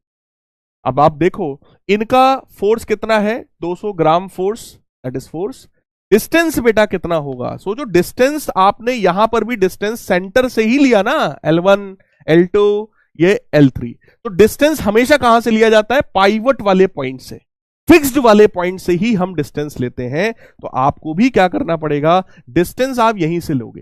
A: अब आप देखो इनका फोर्स कितना है 200 gram force, that is force. Distance बेटा कितना होगा, सोचो डिस्टेंस आपने यहां पर भी डिस्टेंस सेंटर से ही लिया ना, L1 L2 ये L3। तो डिस्टेंस हमेशा कहां से लिया जाता है, पाइवट वाले पॉइंट से, फिक्स्ड वाले पॉइंट से ही हम डिस्टेंस लेते हैं। तो आपको भी क्या करना पड़ेगा, डिस्टेंस आप यहीं से लोगे।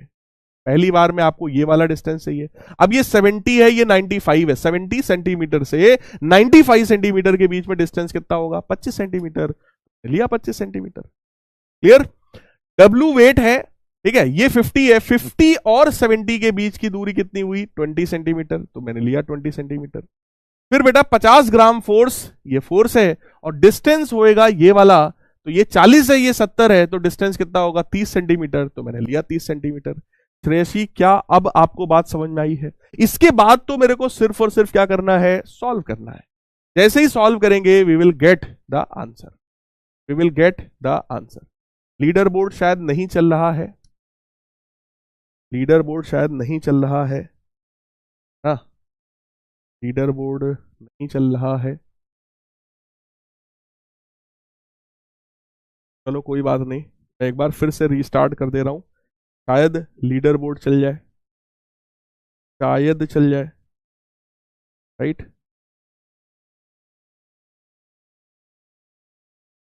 A: पहली बार में आपको ये वाला डिस्टेंस चाहिए। अब ये 70 है, ये 95 है, 70 सेंटीमीटर से 95 सेंटीमीटर के बीच में डिस्टेंस कितना होगा 25 सेंटीमीटर, लिया 25 सेंटीमीटर। क्लियर। W वेट है, ठीक है, ये 50 है, 50 और 70 के बीच की दूरी कितनी हुई 20 सेंटीमीटर, तो मैंने लिया 20 सेंटीमीटर। फिर बेटा 50 ग्राम फोर्स, ये फोर्स है, और डिस्टेंस होएगा ये वाला, तो ये 40 है, ये 70 है, तो डिस्टेंस कितना होगा 30 सेंटीमीटर, तो मैंने लिया 30 सेंटीमीटर। श्रेयसी क्या अब आपको बात समझ में आई है। इसके बाद तो मेरे को सिर्फ और सिर्फ क्या करना है, सॉल्व करना है। जैसे ही सॉल्व करेंगे we will get the answer, we will get the answer. Leader board शायद नहीं चल रहा है, लीडर बोर्ड शायद नहीं चल रहा है, हाँ लीडर बोर्ड नहीं चल रहा है। चलो कोई बात नहीं, मैं एक बार फिर से रीस्टार्ट कर दे रहा हूं, शायद लीडर बोर्ड चल जाए, शायद चल जाए, राइट,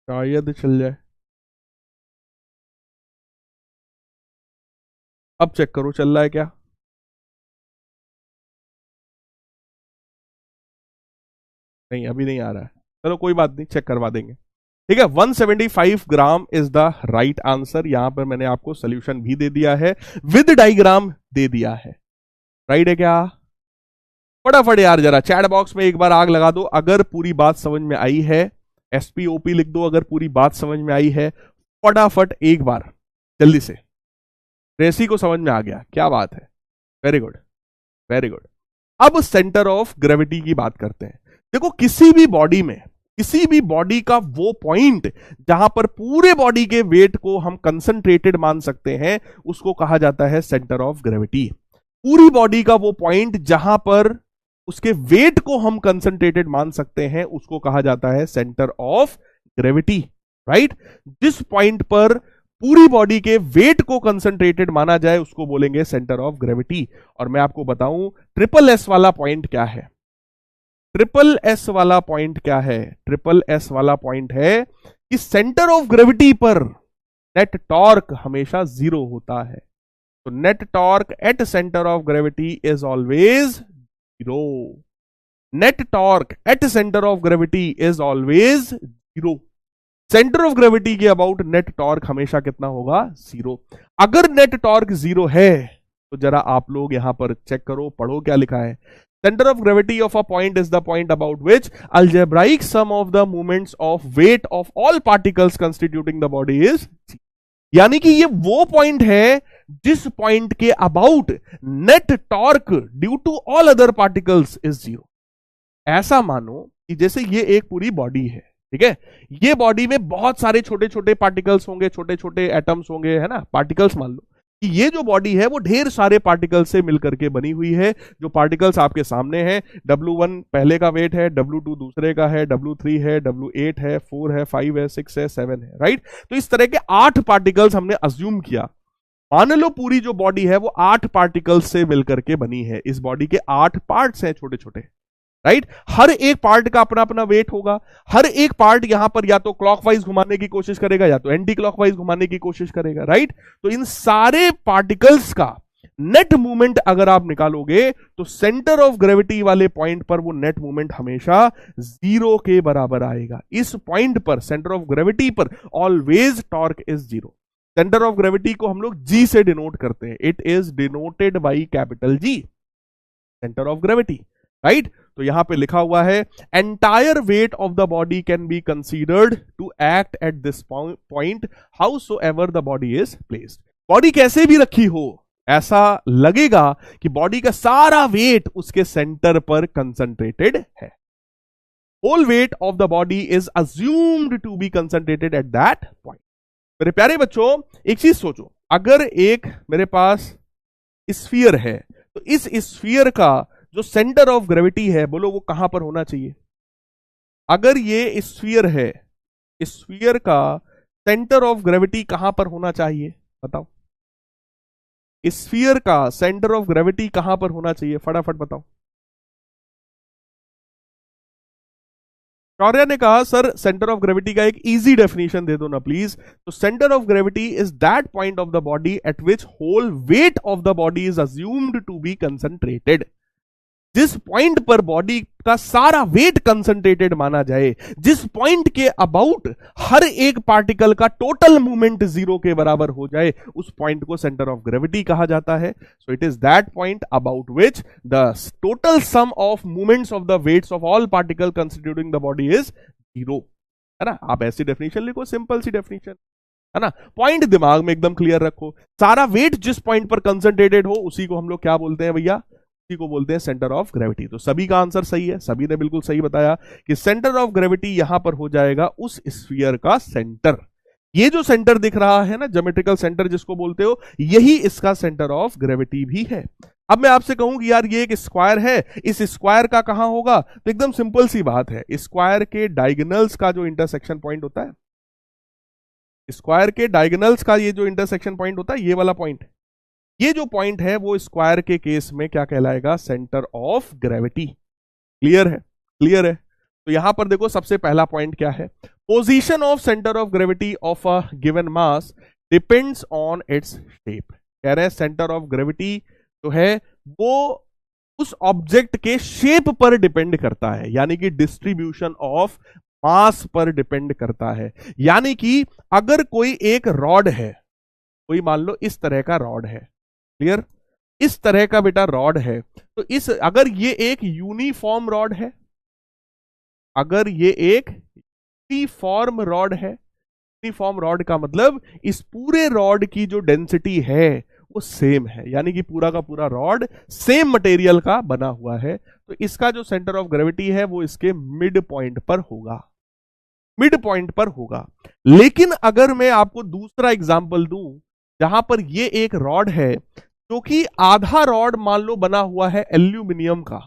A: शायद चल जाए। अब चेक करो चल रहा है क्या, नहीं अभी नहीं आ रहा है, चलो कोई बात नहीं चेक करवा देंगे। ठीक है, 175 gram is the right answer. यहां पर मैंने आपको सोल्यूशन भी दे दिया है, विद डायग्राम दे दिया है, राइट है क्या। फटाफट यार जरा चैट बॉक्स में एक बार आग लगा दो अगर पूरी बात समझ में आई है, SPOP लिख दो अगर पूरी बात समझ में आई है, फटाफट एक बार जल्दी से। रेसी को समझ में आ गया, क्या बात है, वेरी गुड वेरी गुड। अब सेंटर ऑफ ग्रेविटी की बात करते हैं। देखो किसी भी बॉडी में, किसी भी बॉडी का वो पॉइंट जहां पर पूरे बॉडी के वेट को हम कंसंट्रेटेड मान सकते हैं उसको कहा जाता है सेंटर ऑफ ग्रेविटी। पूरी बॉडी का वो पॉइंट जहां पर उसके वेट को हम कंसंट्रेटेड मान सकते हैं उसको कहा जाता है सेंटर ऑफ ग्रेविटी, राइट। जिस पॉइंट पर पूरी बॉडी के वेट को कंसंट्रेटेड माना जाए उसको बोलेंगे सेंटर ऑफ ग्रेविटी। और मैं आपको बताऊं ट्रिपल एस वाला पॉइंट क्या है, ट्रिपल एस वाला पॉइंट क्या है, ट्रिपल एस वाला पॉइंट है कि सेंटर ऑफ ग्रेविटी पर नेट टॉर्क हमेशा 0 होता है। तो net torque at centre of gravity is always 0, net torque at centre of gravity is always 0। Centre of gravity के अबाउट नेट टॉर्क हमेशा कितना होगा? 0। अगर नेट टॉर्क 0 है तो जरा आप लोग यहां पर चेक करो, पढ़ो क्या लिखा है। Centre of gravity of a point is the point about which algebraic sum of the moments of weight of all particles constituting the body is 0। यानी कि ये वो पॉइंट है जिस पॉइंट के about net torque due to all other particles is 0। ऐसा मानो कि जैसे ये एक पूरी बॉडी है, ठीक है, ये बॉडी में बहुत सारे छोटे छोटे पार्टिकल्स होंगे, छोटे छोटे एटम्स होंगे, है ना, पार्टिकल्स मान लो कि ये जो बॉडी है वो ढेर सारे पार्टिकल्स से मिलकर के बनी हुई है। जो पार्टिकल्स आपके सामने हैं, W1 पहले का वेट है, W2 दूसरे का है, W3 है, W8 है, 4 है, 5 है, 6 है, 7 है, राइट। तो इस तरह के 8 पार्टिकल्स हमने अज्यूम किया। मान लो पूरी जो बॉडी है वो 8 पार्टिकल्स से मिलकर के बनी है। इस बॉडी के 8 पार्ट्स हैं छोटे छोटे, राइट। हर एक पार्ट का अपना अपना वेट होगा। हर एक पार्ट यहां पर या तो क्लॉकवाइज घुमाने की कोशिश करेगा या तो एंटी क्लॉकवाइज घुमाने की कोशिश करेगा, राइट। तो इन सारे पार्टिकल्स का नेट मूवमेंट अगर आप निकालोगे तो सेंटर ऑफ ग्रेविटी वाले पॉइंट पर वो नेट मूवमेंट हमेशा 0 के बराबर आएगा। इस पॉइंट पर, सेंटर ऑफ ग्रेविटी पर, always torque is 0। Centre of gravity को हम लोग G से डिनोट करते हैं। It is denoted by capital G, centre of gravity, right. तो यहां पे लिखा हुआ है entire weight of the body can be considered to act at this point howsoever the body is placed. Body कैसे भी रखी हो, ऐसा लगेगा कि बॉडी का सारा वेट उसके सेंटर पर कंसंट्रेटेड है। Whole weight of the body is assumed to be concentrated at that point. मेरे प्यारे बच्चों, एक चीज सोचो, अगर एक मेरे पास स्फीयर है तो इस स्फीयर का जो सेंटर ऑफ ग्रेविटी है, बोलो वो कहां पर होना चाहिए? अगर ये स्फीयर है, स्फीयर का सेंटर ऑफ ग्रेविटी कहां पर होना चाहिए? बताओ, स्फीयर का सेंटर ऑफ ग्रेविटी कहां पर होना चाहिए? फटाफट बताओ। शौर्य ने कहा सर सेंटर ऑफ ग्रेविटी का एक इजी डेफिनेशन दे दो ना प्लीज। तो centre of gravity is that point of the body at which whole weight of the body is assumed to be concentrated. जिस पॉइंट पर बॉडी का सारा वेट कंसंट्रेटेड माना जाए, जिस पॉइंट के अबाउट हर एक पार्टिकल का टोटल मूवमेंट 0 के बराबर हो जाए, उस पॉइंट को सेंटर ऑफ ग्रेविटी कहा जाता है। So it is that point about which the total sum of movements of the weights of all particle constituting the body is 0, है ना। आप ऐसी डेफिनेशन लिखो, सिंपल सी डेफिनेशन, है ना। पॉइंट दिमाग में एकदम क्लियर रखो। सारा वेट जिस पॉइंट पर कंसंट्रेटेड हो उसी को हम लोग क्या बोलते हैं भैया? को बोलते हैं सेंटर ऑफ ग्रेविटी। तो सभी का आंसर सही है, सभी ने बिल्कुल सही बताया कि सेंटर ऑफ ग्रेविटी यहां पर हो जाएगा उस स्फीयर का सेंटर। ये जो सेंटर दिख रहा है ना, ज्योमेट्रिकल सेंटर जिसको बोलते हो, यही इसका सेंटर ऑफ ग्रेविटी भी है। अब मैं आपसे कहूं कि यार ये एक स्क्वायर है, इस स्क्वायर का कहां होगा? तो एकदम सिंपल सी बात है, स्क्वायर के डायगोनल्स का जो इंटरसेक्शन पॉइंट होता है, स्क्वायर के डायगोनल्स का ये जो इंटरसेक्शन पॉइंट होता है, ये वाला पॉइंट, ये जो पॉइंट है वो स्क्वायर के केस में क्या कहलाएगा? Centre of gravity. क्लियर है? क्लियर है। तो यहां पर देखो सबसे पहला पॉइंट क्या है? Position of centre of gravity of a given mass depends on its shape. कह रहे हैं सेंटर ऑफ ग्रेविटी जो है वो उस ऑब्जेक्ट के शेप पर डिपेंड करता है, यानी कि डिस्ट्रीब्यूशन ऑफ मास पर डिपेंड करता है। यानी कि अगर कोई एक रॉड है, कोई मान लो इस तरह का रॉड है, क्लियर, इस तरह का बेटा रॉड है, तो इस अगर ये एक यूनिफॉर्म रॉड है, अगर ये एक यूनिफॉर्म रॉड है, यूनिफॉर्म रॉड का मतलब इस पूरे रॉड की जो डेंसिटी है वो सेम है, यानी कि पूरा का पूरा रॉड सेम मटेरियल का बना हुआ है, तो इसका जो सेंटर ऑफ ग्रेविटी है वो इसके मिड पॉइंट पर होगा, मिड पॉइंट पर होगा। लेकिन अगर मैं आपको दूसरा एग्जांपल दूं, जहां पर ये एक रॉड है जो कि आधा रॉड मान लो बना हुआ है एल्यूमिनियम का,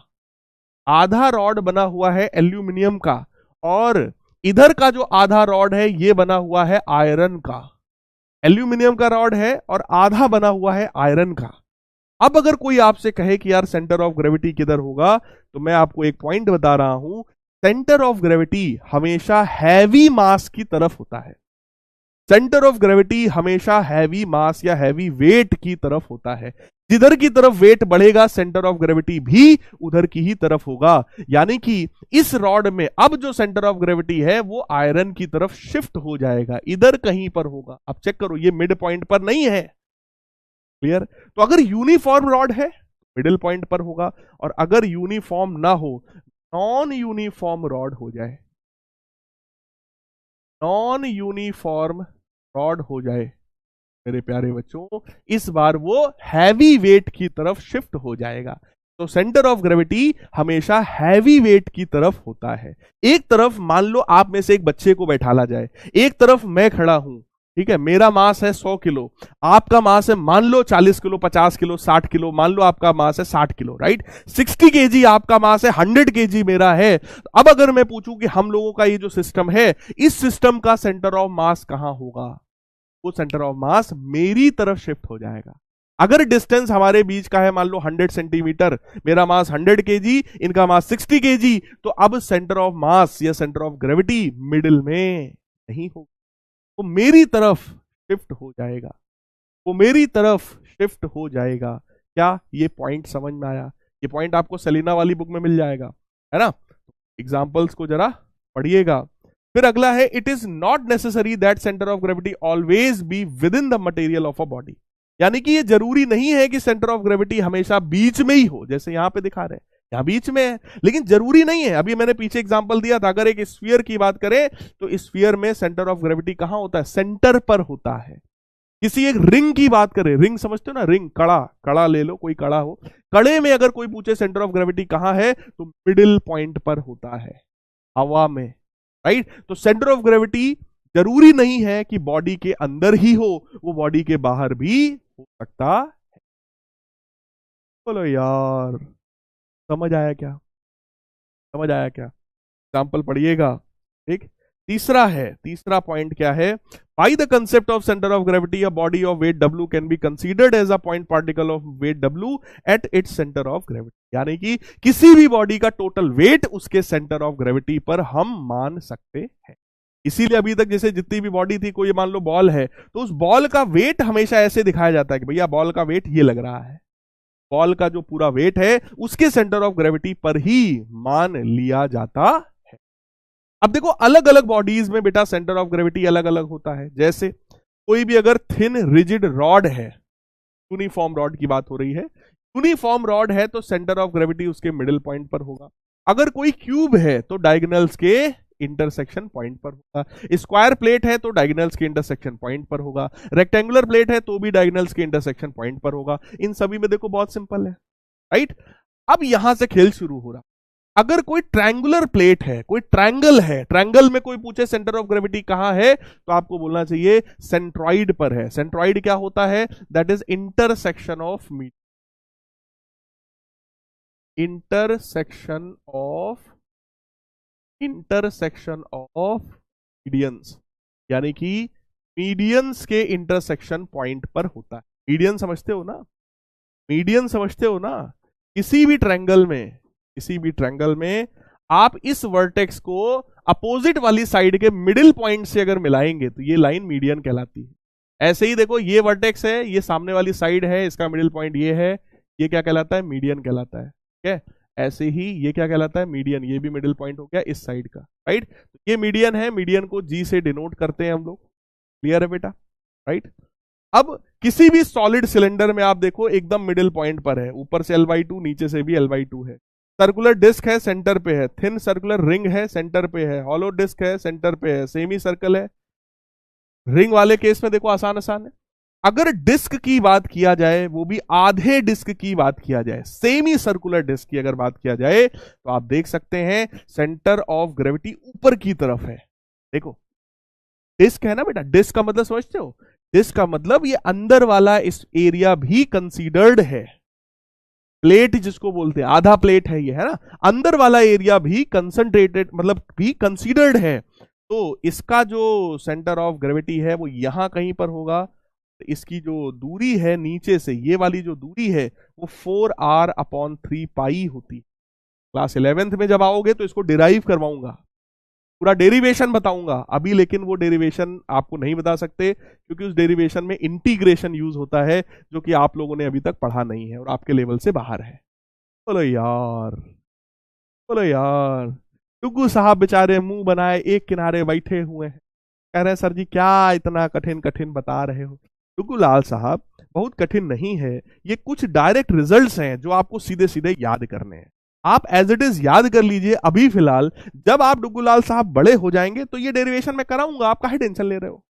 A: आधा रॉड बना हुआ है एल्यूमिनियम का, और इधर का जो आधा रॉड है ये बना हुआ है आयरन का। एल्यूमिनियम का रॉड है और आधा बना हुआ है आयरन का। अब अगर कोई आपसे कहे कि यार सेंटर ऑफ ग्रेविटी किधर होगा, तो मैं आपको एक पॉइंट बता रहा हूं, सेंटर ऑफ ग्रेविटी हमेशा हैवी मास की तरफ होता है। सेंटर ऑफ ग्रेविटी हमेशा हैवी मास या हैवी वेट की तरफ होता है। जिधर की तरफ वेट बढ़ेगा सेंटर ऑफ ग्रेविटी भी उधर की ही तरफ होगा। यानी कि इस रॉड में अब जो सेंटर ऑफ ग्रेविटी है वो आयरन की तरफ शिफ्ट हो जाएगा, इधर कहीं पर होगा। अब चेक करो, ये मिड पॉइंट पर नहीं है, क्लियर। तो अगर यूनिफॉर्म रॉड है मिडिल पॉइंट पर होगा, और अगर यूनिफॉर्म ना हो, नॉन यूनिफॉर्म रॉड हो जाए, नॉन यूनिफॉर्म रॉड हो जाए मेरे प्यारे बच्चों, इस बार वो हैवी वेट की तरफ शिफ्ट हो जाएगा। तो सेंटर ऑफ ग्रेविटी हमेशा हैवी वेट की तरफ होता है। एक तरफ मान लो आप में से एक बच्चे को बैठाला जाए, एक तरफ मैं खड़ा हूं, ठीक है, मेरा मास है 100 किलो, आपका मास है मान लो 40 किलो, 50 किलो, 60 किलो, मान लो आपका मास है 60 किलो, राइट। 60 केजी आपका मास है, 100 केजी मेरा है। अब अगर मैं पूछूं कि हम लोगों का ये जो सिस्टम है, इस सिस्टम का सेंटर ऑफ मास कहां होगा, वो सेंटर ऑफ मास मेरी तरफ शिफ्ट हो जाएगा। अगर डिस्टेंस हमारे बीच का है मान लो 100 सेंटीमीटर, मेरा मास 100 केजी, इनका मास 60 केजी, तो अब सेंटर ऑफ मास या सेंटर ऑफ ग्रेविटी मिडिल में नहीं होगा, वो मेरी तरफ शिफ्ट हो जाएगा, वो मेरी तरफ शिफ्ट हो जाएगा। क्या ये पॉइंट समझ में आया? ये पॉइंट आपको सेलिना वाली बुक में मिल जाएगा, है ना। एग्जाम्पल्स को जरा पढ़िएगा। फिर अगला है, it is not necessary that centre of gravity always be with in the material of a body. यानी कि ये जरूरी नहीं है कि सेंटर ऑफ ग्रेविटी हमेशा बीच में ही हो, जैसे यहां पे दिखा रहे हैं यहां बीच में है, लेकिन जरूरी नहीं है। अभी मैंने पीछे एग्जांपल दिया था, अगर एक स्फीयर की बात करें तो स्फीयर में सेंटर ऑफ ग्रेविटी कहां होता है? सेंटर पर होता है। किसी एक रिंग की बात करें, रिंग समझते हो ना, रिंग, कड़ा, कड़ा ले लो, कोई कड़ा हो, कड़े में अगर कोई पूछे सेंटर ऑफ ग्रेविटी कहां है, तो मिडिल पॉइंट पर होता है, हवा में, राइट। तो सेंटर ऑफ ग्रेविटी जरूरी नहीं है कि बॉडी के अंदर ही हो, वो बॉडी के बाहर भी हो सकता है। बोलो यार, समझ आया क्या? समझ आया क्या? एग्जाम्पल पढ़िएगा, ठीक। तीसरा पॉइंट क्या है? By the concept of centre of gravity, a body of weight W can be considered as a point particle of weight W at its centre of gravity. यानी कि किसी भी बॉडी का टोटल वेट उसके centre of gravity पर हम मान सकते हैं। इसीलिए अभी तक जैसे जितनी भी बॉडी थी, कोई मान लो बॉल है, तो उस बॉल का वेट हमेशा ऐसे दिखाया जाता है कि भैया बॉल का वेट ये लग रहा है, बॉल का जो पूरा वेट है उसके सेंटर ऑफ ग्रेविटी पर ही मान लिया जाता है। अब देखो, अलग अलग बॉडीज में बेटा सेंटर ऑफ ग्रेविटी अलग अलग होता है। जैसे कोई भी अगर थिन रिजिड रॉड है, यूनिफॉर्म रॉड की बात हो रही है, यूनिफॉर्म रॉड है तो सेंटर ऑफ ग्रेविटी उसके मिडिल पॉइंट पर होगा। अगर कोई क्यूब है तो डायगोनल्स के इंटरसेक्शन पॉइंट पर होगा। स्क्वायर प्लेट है तो डायगोनल्स के इंटरसेक्शन पॉइंट पर होगा। रेक्टेंगुलर प्लेट है तो भी डायगोनल्स के इंटरसेक्शन पॉइंट पर होगा। इन सभी में देखो बहुत सिंपल है, राइट। अब यहां से खेल शुरू हो रहा। अगर कोई ट्रायंगुलर प्लेट है, कोई ट्रायंगल है, ट्रायंगल में कोई पूछे सेंटर ऑफ ग्रेविटी कहां है, तो आपको बोलना चाहिए सेंट्रॉइड पर है। सेंट्रॉइड क्या होता है? That is intersection of intersection of medians, यानी कि मीडियंस के इंटरसेक्शन पॉइंट पर होता है। मीडियन समझते हो ना? मीडियन समझते हो ना? किसी भी ट्रायंगल में आप इस वर्टेक्स को अपोजिट वाली साइड के मिडिल पॉइंट से अगर मिलाएंगे तो ये लाइन मीडियन कहलाती है। ऐसे ही देखो, ये वर्टेक्स है, ये सामने वाली साइड है, इसका मिडिल पॉइंट ये है, ये क्या कहलाता है? मीडियन कहलाता है, ठीक है। ऐसे ही ये क्या कहलाता है? मीडियन। ये भी मिडिल पॉइंट हो गया इस साइड का, राइट। तो ये मीडियन है, मीडियन को G से डिनोट करते हैं हम लोग। क्लियर है बेटा? राइट। अब किसी भी सॉलिड सिलेंडर में आप देखो एकदम मिडिल पॉइंट पर है, ऊपर से L/2, नीचे से भी L/2 है। सर्कुलर डिस्क है, सेंटर पे है। थिन सर्कुलर रिंग है, सेंटर पे है। हॉलो डिस्क है, सेंटर पे है। सेमी सर्कल है। रिंग वाले केस में देखो आसान है। अगर डिस्क की बात किया जाए, वो भी आधे डिस्क की बात किया जाए, सेमी सर्कुलर डिस्क की अगर बात किया जाए, तो आप देख सकते हैं सेंटर ऑफ ग्रेविटी ऊपर की तरफ है। देखो, डिस्क है ना बेटा, डिस्क का मतलब समझते हो? डिस्क का मतलब ये अंदर वाला इस एरिया भी कंसीडर्ड है। प्लेट जिसको बोलते हैं, आधा प्लेट है ये, है ना। अंदर वाला एरिया भी कंसंट्रेटेड, मतलब भी कंसीडर्ड है। तो इसका जो सेंटर ऑफ ग्रेविटी है वो यहां कहीं पर होगा। इसकी जो दूरी है नीचे से, ये वाली जो दूरी है, वो 4r/3 पाई होती है। क्लास 11th में जब आओगे तो इसको डिराइव करवाऊंगा, पूरा डेरिवेशन बताऊंगा अभी, लेकिन वो डेरिवेशन आपको नहीं बता सकते क्योंकि उस डेरिवेशन में इंटीग्रेशन यूज होता है जो कि आप लोगों ने अभी तक पढ़ा नहीं है और आपके लेवल से बाहर है। बोलो यार, बोलो यार। टुकू साहब बेचारे मुंह बनाए एक किनारे बैठे हुए हैं, कह रहे हैं सर जी क्या इतना कठिन कठिन बता रहे हो। टुकू लाल साहब बहुत कठिन नहीं है, ये कुछ डायरेक्ट रिजल्ट्स हैं जो आपको सीधे सीधे याद करने हैं। आप एज इट इज याद कर लीजिए अभी फिलहाल। जब आप डुग्गू लाल साहब बड़े हो जाएंगे तो ये डेरिवेशन मैं कराऊंगा, आप काहे टेंशन ले रहे हो,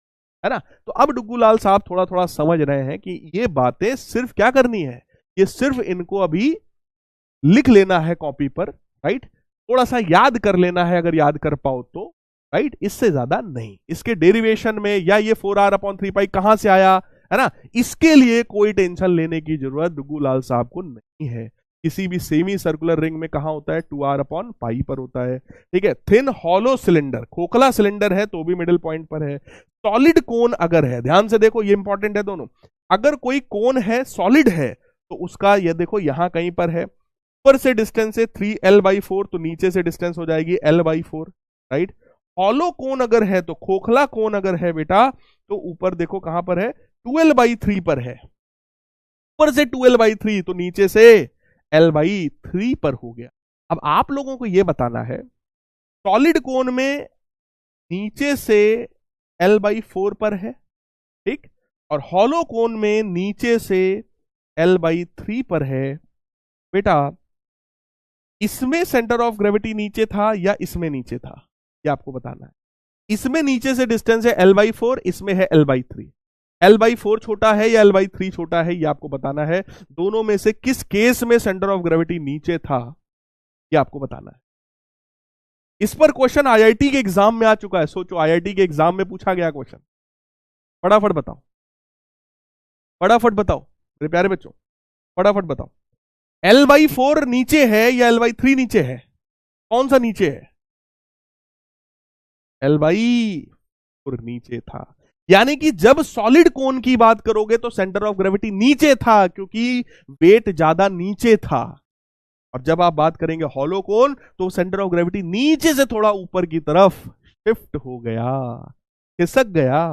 A: है ना। तो अब डुग्गू लाल साहब थोड़ा थोड़ा समझ रहे हैं कि ये बातें सिर्फ क्या करनी है, ये सिर्फ इनको अभी लिख लेना है कॉपी पर, राइट। थोड़ा सा याद कर लेना है अगर याद कर पाओ तो, राइट, इससे ज्यादा नहीं। इसके डेरिवेशन में या ये 4r/3π कहां से आया, है ना, इसके लिए कोई टेंशन लेने की जरूरत डुग्गू लाल साहब को नहीं है। किसी भी सेमी सर्कुलर रिंग में कहां होता है, 2r/π पर होता है, ठीक है। थिन हॉलो सिलेंडर, खोखला सिलेंडर है तो भी मिडिल पॉइंट पर है। सॉलिड कोन अगर है, ध्यान से देखो ये इंपॉर्टेंट है दोनों, अगर कोई कोन है सॉलिड है तो उसका ये देखो यहां कहीं पर है, ऊपर से डिस्टेंस है 3l/4 तो नीचे से डिस्टेंस हो जाएगी l/4, राइट। हॉलो कोन अगर है तो खोखला कोन अगर है बेटा तो ऊपर देखो कहां पर है, 2l/3 पर है, ऊपर से 2l/3 तो नीचे से l/3 पर हो गया। अब आप लोगों को यह बताना है सॉलिड कोन में नीचे से l/4 पर है, ठीक, और हॉलो कोन में नीचे से l/3 पर है। बेटा इसमें सेंटर ऑफ ग्रेविटी नीचे था या इसमें नीचे था, ये आपको बताना है। इसमें नीचे से डिस्टेंस है l/4, इसमें है l/3। l/4 छोटा है या l/3 छोटा है, ये आपको बताना है। दोनों में से किस केस में सेंटर ऑफ ग्रेविटी नीचे था, ये आपको बताना है। इस पर क्वेश्चन आईआईटी के एग्जाम में आ चुका है, सोचो आईआईटी के एग्जाम में पूछा गया क्वेश्चन। फटाफट बताओ, फटाफट बताओ मेरे प्यारे बच्चों, फटाफट बताओ। l/4 नीचे है या l/3 नीचे है, कौन सा नीचे है, l/4 नीचे था। यानी कि जब सॉलिड कोन की बात करोगे तो सेंटर ऑफ ग्रेविटी नीचे था क्योंकि वेट ज्यादा नीचे था, और जब आप बात करेंगे हॉलो कोन तो सेंटर ऑफ ग्रेविटी नीचे से थोड़ा ऊपर की तरफ शिफ्ट हो गया, खिसक गया।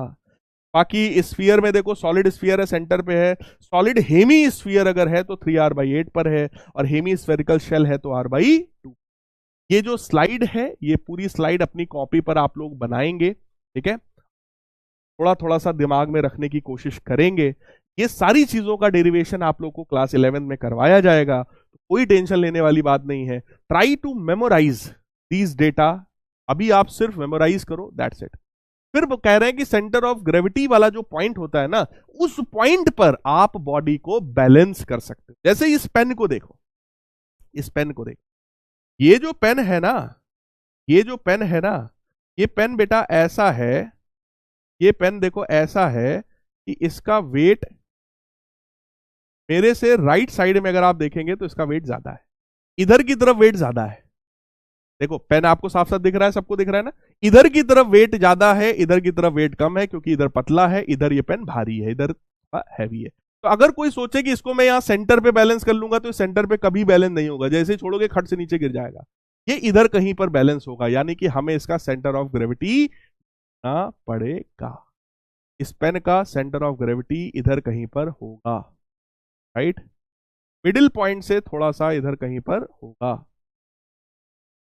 A: बाकी स्फीयर में देखो, सॉलिड स्फीयर है सेंटर पे है, सॉलिड हेमी स्फीयर अगर है तो 3r/8 पर है, और हेमी स्फेरिकल शेल है तो r/2। ये जो स्लाइड है ये पूरी स्लाइड अपनी कॉपी पर आप लोग बनाएंगे, ठीक है, थोड़ा थोड़ा सा दिमाग में रखने की कोशिश करेंगे। ये सारी चीजों का डेरिवेशन आप लोग को क्लास 11 में करवाया जाएगा, तो कोई टेंशन लेने वाली बात नहीं है। Try to memorise these data, अभी आप सिर्फ मेमोराइज करो, दैट्स इट। फिर वो कह रहे हैं कि सेंटर ऑफ ग्रेविटी वाला जो पॉइंट होता है ना, उस पॉइंट पर आप बॉडी को बैलेंस कर सकते हो। जैसे इस पेन को देखो, इस पेन को देखो, ये जो पेन है ना, ये जो पेन है ना, ये पेन बेटा ऐसा है, ये पेन देखो ऐसा है कि इसका वेट मेरे से राइट साइड में अगर आप देखेंगे तो इसका वेट ज्यादा है, इधर की तरफ वेट ज्यादा है। देखो पेन आपको साफ साफ दिख रहा है, सबको दिख रहा है ना, इधर की तरफ वेट ज्यादा है, इधर की तरफ वेट कम है, क्योंकि इधर पतला है, इधर ये पेन भारी है, इधर हैवी है। तो अगर कोई सोचे कि इसको मैं यहां सेंटर पे बैलेंस कर लूंगा तो सेंटर पे कभी बैलेंस नहीं होगा, जैसे ही छोड़ोगे खट से नीचे गिर जाएगा। ये इधर कहीं पर बैलेंस होगा, यानी कि हमें इसका सेंटर ऑफ ग्रेविटी ना पड़ेगा। इस पेन का सेंटर ऑफ ग्रेविटी इधर कहीं पर होगा, राइट, मिडिल पॉइंट से थोड़ा सा इधर कहीं पर होगा।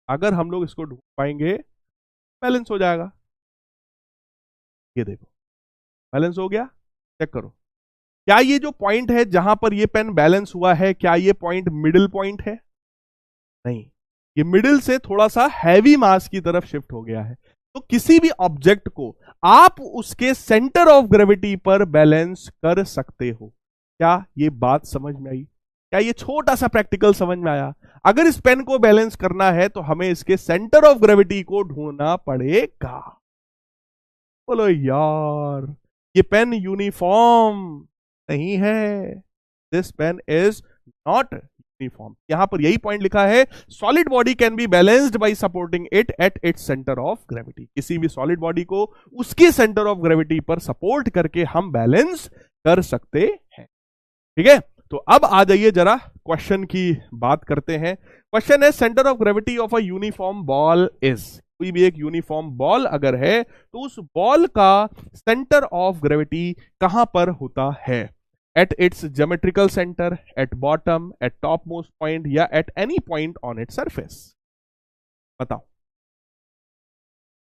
A: अगर हम लोग इसको ढूंढ पाएंगे बैलेंस हो जाएगा। ये देखो बैलेंस हो गया, चेक करो। क्या ये जो पॉइंट है जहां पर ये पेन बैलेंस हुआ है, क्या ये पॉइंट मिडिल पॉइंट है? नहीं, ये मिडिल से थोड़ा सा हैवी मास की तरफ शिफ्ट हो गया है। तो किसी भी ऑब्जेक्ट को आप उसके सेंटर ऑफ ग्रेविटी पर बैलेंस कर सकते हो। क्या ये बात समझ में आई? क्या ये छोटा सा प्रैक्टिकल समझ में आया? अगर इस पेन को बैलेंस करना है तो हमें इसके सेंटर ऑफ ग्रेविटी को ढूंढना पड़ेगा। बोलो यार, ये पेन यूनिफॉर्म नहीं है, this pen is not uniform. यहां पर यही पॉइंट लिखा है, solid body can be balanced by supporting it at its centre of gravity. किसी भी सॉलिड बॉडी को उसके सेंटर ऑफ ग्रेविटी पर सपोर्ट करके हम बैलेंस कर सकते हैं, ठीक है। तो अब आ जाइए जरा क्वेश्चन की बात करते हैं। क्वेश्चन है centre of gravity of a uniform ball is, कोई भी एक यूनिफॉर्म बॉल अगर है तो उस बॉल का सेंटर ऑफ ग्रेविटी कहां पर होता है? At its geometrical centre, at bottom, at top most point, या at any point on its surface? बताओ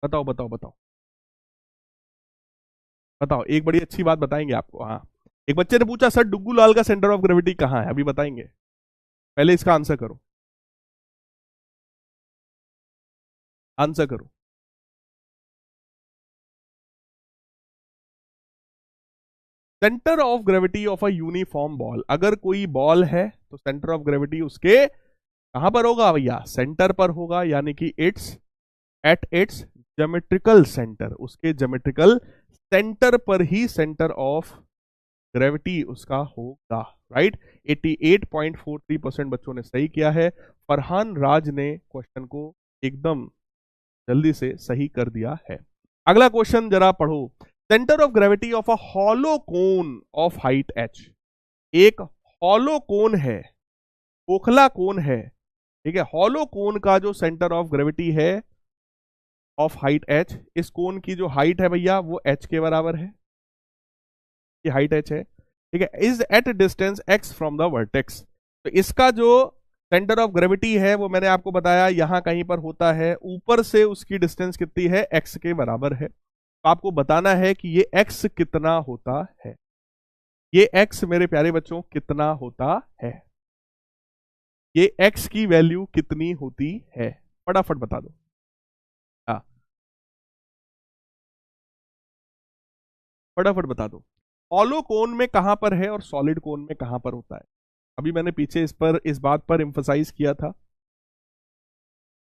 A: बताओ बताओ बताओ बताओ, एक बड़ी अच्छी बात बताएंगे आपको। हाँ, एक बच्चे ने पूछा सर डुग्गू लाल का सेंटर ऑफ ग्रेविटी कहां है, अभी बताएंगे, पहले इसका आंसर करो, आंसर करो। Centre of gravity of a uniform ball, अगर कोई बॉल है तो सेंटर ऑफ ग्रेविटी उसके कहां पर होगा भैया? सेंटर पर होगा, यानी कि it's eight its geometrical centre, उसके ज्योमेट्रिकल सेंटर पर ही सेंटर ऑफ ग्रेविटी उसका होगा। राइट, 88.43% बच्चों ने सही किया है। फरहान राज ने क्वेश्चन को एकदम जल्दी से सही कर दिया है। अगला क्वेश्चन जरा पढ़ो। Centre of gravity of a hollow cone of height h, एक हॉलो कोन है, खोखला कोन है, ठीक है, हॉलो कोन का जो सेंटर ऑफ ग्रेविटी है ऑफ हाइट h, इस कोन की जो हाइट है भैया वो h के बराबर है, ये हाइट h है, ठीक है, is at distance x from the vertex. तो इसका जो सेंटर ऑफ ग्रेविटी है वो मैंने आपको बताया यहां कहीं पर होता है, ऊपर से उसकी डिस्टेंस कितनी है? x के बराबर है। तो आपको बताना है कि ये x कितना होता है, ये x मेरे प्यारे बच्चों कितना होता है, ये x की वैल्यू कितनी होती है, फटाफट बता दो। हाँ, फटाफट बता दो। हॉलो कोन में कहां पर है और सॉलिड कोन में कहां पर होता है? अभी मैंने पीछे इस बात पर एम्फसाइज किया था।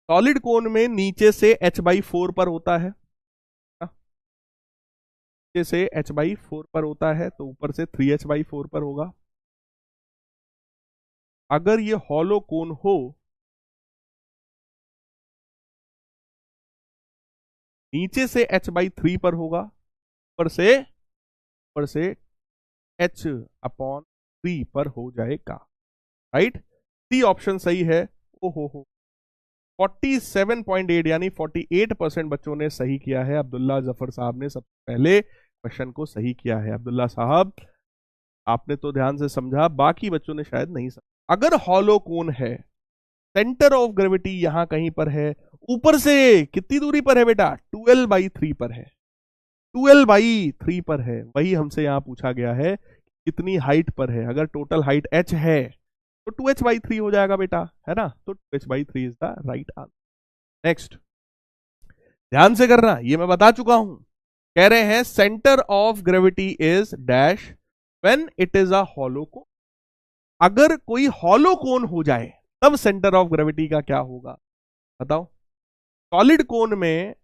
A: सॉलिड कोन में नीचे से h/4 पर होता है, नीचे से h/4 पर होता है, तो ऊपर से 3h/4 पर होगा। अगर ये हॉलो कोन हो, नीचे से h/3 पर होगा, ऊपर से h/3 पर हो जाएगा। राइट, सी ऑप्शन सही है। ओहो, 47.8 यानी 48% बच्चों ने सही किया है। अब्दुल्ला जफर साहब ने सबसे पहले क्वेश्चन को सही किया है। अब्दुल्ला साहब आपने तो ध्यान से समझा, बाकी बच्चों ने शायद नहीं समझा। अगर हॉलो कोन है, सेंटर ऑफ ग्रेविटी यहां कहीं पर है, ऊपर से कितनी दूरी पर है बेटा? 12/3 पर है, 12/3 पर है। वही हमसे यहां पूछा गया है कितनी हाइट पर है। अगर टोटल हाइट h है तो 2h/3 हो जाएगा बेटा, है ना? तो 2h/3 is the right answer. Next, ध्यान से करना, ये मैं बता चुका हूं। कह रहे हैं centre of gravity is dash when it is a hollow cone. अगर कोई हॉलो कोन हो जाए तब सेंटर ऑफ ग्रेविटी का क्या होगा, बताओ। सॉलिड कोन में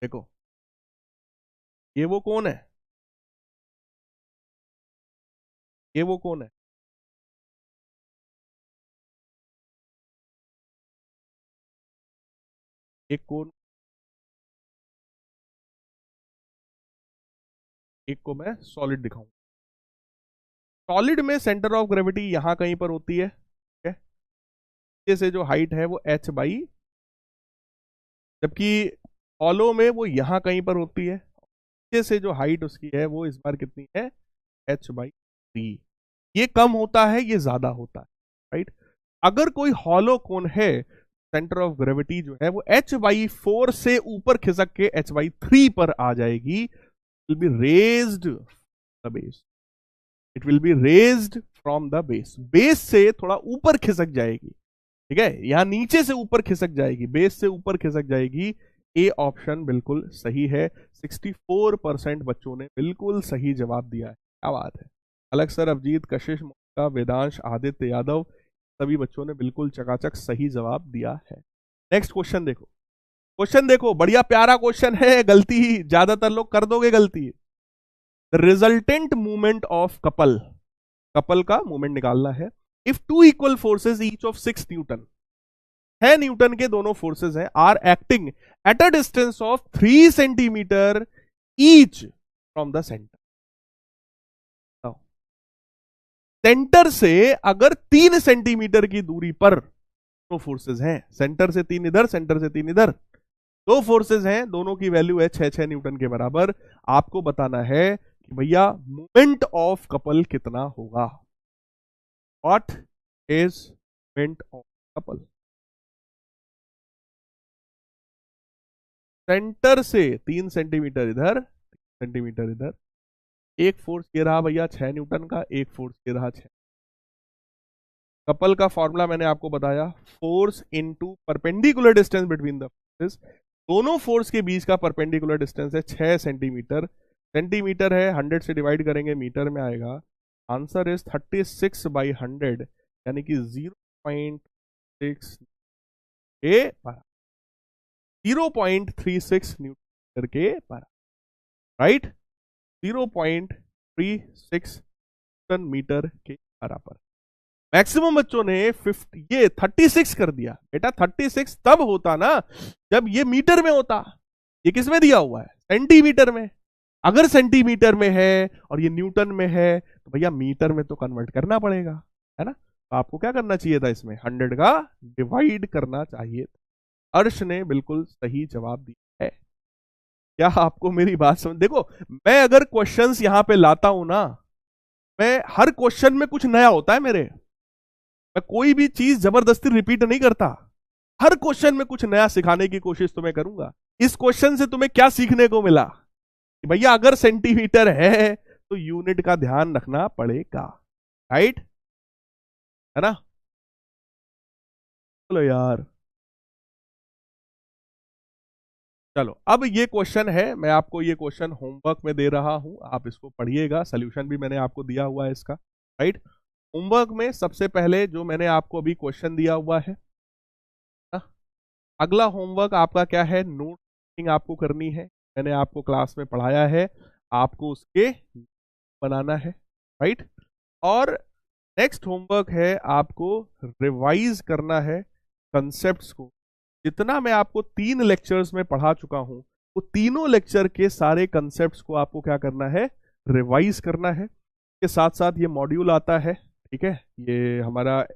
A: देखो, ये वो कोन है, ये वो कोन है, एक कोन, एक को मैं सॉलिड दिखाऊं। सॉलिड में सेंटर ऑफ ग्रेविटी यहां कहीं पर होती है, ठीक है, नीचे से जो हाइट है वो h/, जबकि हॉलो में वो यहां कहीं पर होती है, नीचे से जो हाइट उसकी है वो इस बार कितनी है? h/3। ये कम होता है, ये ज्यादा होता है। राइट, अगर कोई हॉलो कोन है, सेंटर ऑफ ग्रेविटी जो है वो h/4 से ऊपर खिसक के h/3 पर आ जाएगी। Will be raised the base, it will be raised from the base, base से थोड़ा ऊपर खिसक जाएगी, ठीक है, यहां नीचे से ऊपर खिसक जाएगी, बेस से ऊपर खिसक जाएगी। ए ऑप्शन बिल्कुल सही है। 64% बच्चों ने बिल्कुल सही जवाब दिया है। क्या बात है। अलग सर, अभिजीत, कशिश, मोनिका, वेदांश, आदित्य यादव, सभी बच्चों ने बिल्कुल चकाचक सही जवाब दिया है। नेक्स्ट क्वेश्चन देखो, क्वेश्चन देखो, बढ़िया प्यारा क्वेश्चन है। गलती ज्यादातर लोग कर दोगे गलती। The resultant movement of couple, couple का मूवमेंट निकालना है। If two equal forces each of 6 newton, 6 newton के दोनों फोर्सेज हैं, are acting at a distance of 3 centimetre each from the centre. Centre से अगर 3 सेंटीमीटर की दूरी पर दो फोर्सेस हैं, सेंटर से 3 इधर, सेंटर से 3 इधर, दो फोर्सेस हैं, दोनों की वैल्यू है 6 न्यूटन के बराबर। आपको बताना है कि भैया मोमेंट ऑफ कपल कितना होगा। What is moment of couple? Centre से 3 सेंटीमीटर इधर, 3 सेंटीमीटर इधर, एक फोर्स ये रहा भैया 6 न्यूटन का, एक फोर्स ये रहा 6। कपल का फॉर्मूला मैंने आपको बताया, force into perpendicular distance between the forces. दोनों फोर्स के बीच का परपेंडिकुलर डिस्टेंस है 6 सेंटीमीटर। सेंटीमीटर है, 100 से डिवाइड करेंगे मीटर में आएगा। आंसर इज 36/100 यानी कि 0.6 के 0.36 न्यूटन के बराबर, राइट, 0.36 न्यूटन मीटर के बराबर। मैक्सिमम बच्चों ने 36 कर दिया। बेटा 36 तब होता ना जब ये मीटर में होता, ये किस में दिया हुआ है? सेंटीमीटर में। अगर सेंटीमीटर में है और ये न्यूटन में है तो भैया मीटर में तो कन्वर्ट करना पड़ेगा, है ना। तो आपको क्या करना चाहिए था, इसमें 100 का डिवाइड करना चाहिए। अर्श ने बिल्कुल सही जवाब दिया है। क्या आपको मेरी बात समझ? देखो मैं अगर क्वेश्चंस यहां पे लाता हूं ना, मैं हर क्वेश्चन में कुछ नया होता है मेरे, मैं कोई भी चीज जबरदस्ती रिपीट नहीं करता। हर क्वेश्चन में कुछ नया सिखाने की कोशिश तो मैं करूंगा। इस क्वेश्चन से तुम्हें क्या सीखने को मिला कि भैया अगर सेंटीमीटर है तो यूनिट का ध्यान रखना पड़ेगा, राइट, है ना। चलो यार, चलो अब ये क्वेश्चन है, मैं आपको ये क्वेश्चन होमवर्क में दे रहा हूं, आप इसको पढ़िएगा। सोल्यूशन भी मैंने आपको दिया हुआ है इसका, राइट। होमवर्क में सबसे पहले जो मैंने आपको अभी क्वेश्चन दिया हुआ है, अगला होमवर्क आपका क्या है, नोट आपको करनी है। मैंने आपको क्लास में पढ़ाया है, आपको उसके बनाना है, राइट। और नेक्स्ट होमवर्क है आपको रिवाइज करना है कंसेप्ट्स को। जितना मैं आपको 3 लेक्चर्स में पढ़ा चुका हूं, वो तीनों लेक्चर के सारे कंसेप्ट्स को आपको क्या करना है, रिवाइज करना है। के साथ साथ ये मॉड्यूल आता है, ठीक है, ये हमारा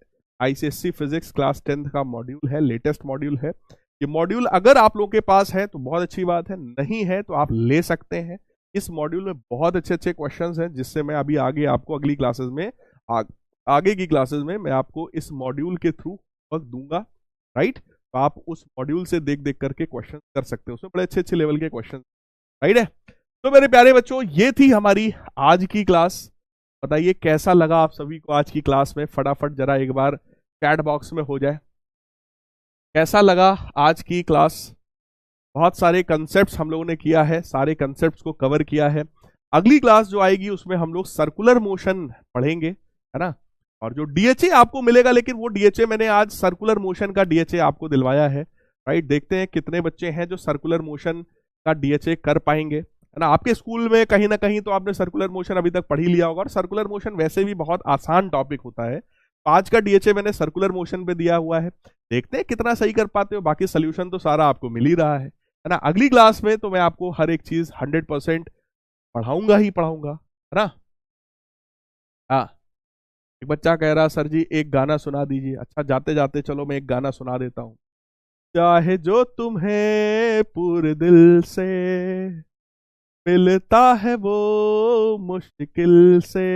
A: आईसीएससी फिजिक्स क्लास 10th का मॉड्यूल है, लेटेस्ट मॉड्यूल है। ये मॉड्यूल अगर आप लोगों के पास है तो बहुत अच्छी बात है, नहीं है तो आप ले सकते हैं। इस मॉड्यूल में बहुत अच्छे अच्छे क्वेश्चंस हैं, जिससे मैं अभी आगे आपको अगली क्लासेस में आगे की क्लासेस में मैं आपको इस मॉड्यूल के थ्रू वर्क दूंगा, राइट। तो आप उस मॉड्यूल से देख देख करके क्वेश्चन कर सकते हो, उसमें बड़े अच्छे अच्छे लेवल के क्वेश्चन, राइट है। तो मेरे प्यारे बच्चों, ये थी हमारी आज की क्लास। बताइए कैसा लगा आप सभी को आज की क्लास में? फटाफट जरा एक बार चैट बॉक्स में हो जाए, कैसा लगा आज की क्लास? बहुत सारे कंसेप्ट्स हम लोगों ने किया है, सारे कंसेप्ट्स को कवर किया है। अगली क्लास जो आएगी उसमें हम लोग सर्कुलर मोशन पढ़ेंगे, है ना। और जो डीएचए आपको मिलेगा, लेकिन वो डीएचए मैंने आज सर्कुलर मोशन का डीएचए आपको दिलवाया है, राइट। देखते हैं कितने बच्चे हैं जो सर्कुलर मोशन का डीएचए कर पाएंगे, है ना। आपके स्कूल में कहीं ना कहीं तो आपने सर्कुलर मोशन अभी तक पढ़ ही लिया होगा, और सर्कुलर मोशन वैसे भी बहुत आसान टॉपिक होता है। आज का डीएचए मैंने सर्कुलर मोशन पे दिया हुआ है, देखते हैं कितना सही कर पाते हो। बाकी सोल्यूशन तो सारा आपको मिल ही रहा है ना। अगली क्लास में तो मैं आपको हर एक चीज 100% पढ़ाऊंगा ही पढ़ाऊंगा, है ना। हाँ, एक बच्चा कह रहा सर जी एक गाना सुना दीजिए। अच्छा, जाते जाते चलो मैं एक गाना सुना देता हूँ। चाहे जो तुम्हें पूरे दिल से मिलता है वो मुश्किल से,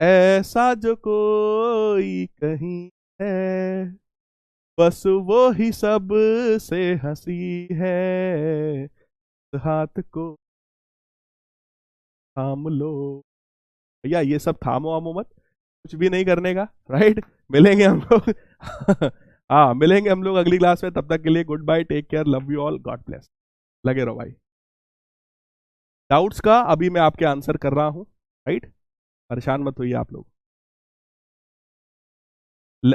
A: ऐसा जो कोई कहीं है, बस वो ही सब से हंसी है, हाथ को थाम लो। भैया ये सब थामो वामो मत, कुछ भी नहीं करने का, राइट। मिलेंगे हम लोग हाँ, मिलेंगे हम लोग अगली क्लास में। तब तक के लिए goodbye, take care, love you all, god bless. लगे रहो भाई। डाउट्स का अभी मैं आपके आंसर कर रहा हूं, राइट, परेशान मत होइए आप लोग।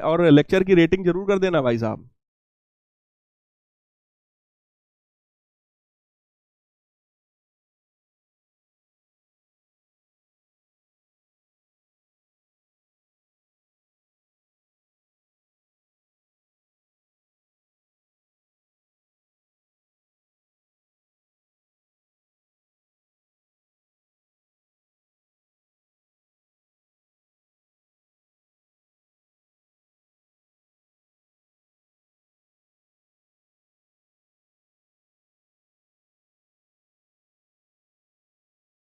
A: और लेक्चर की रेटिंग जरूर कर देना भाई साहब।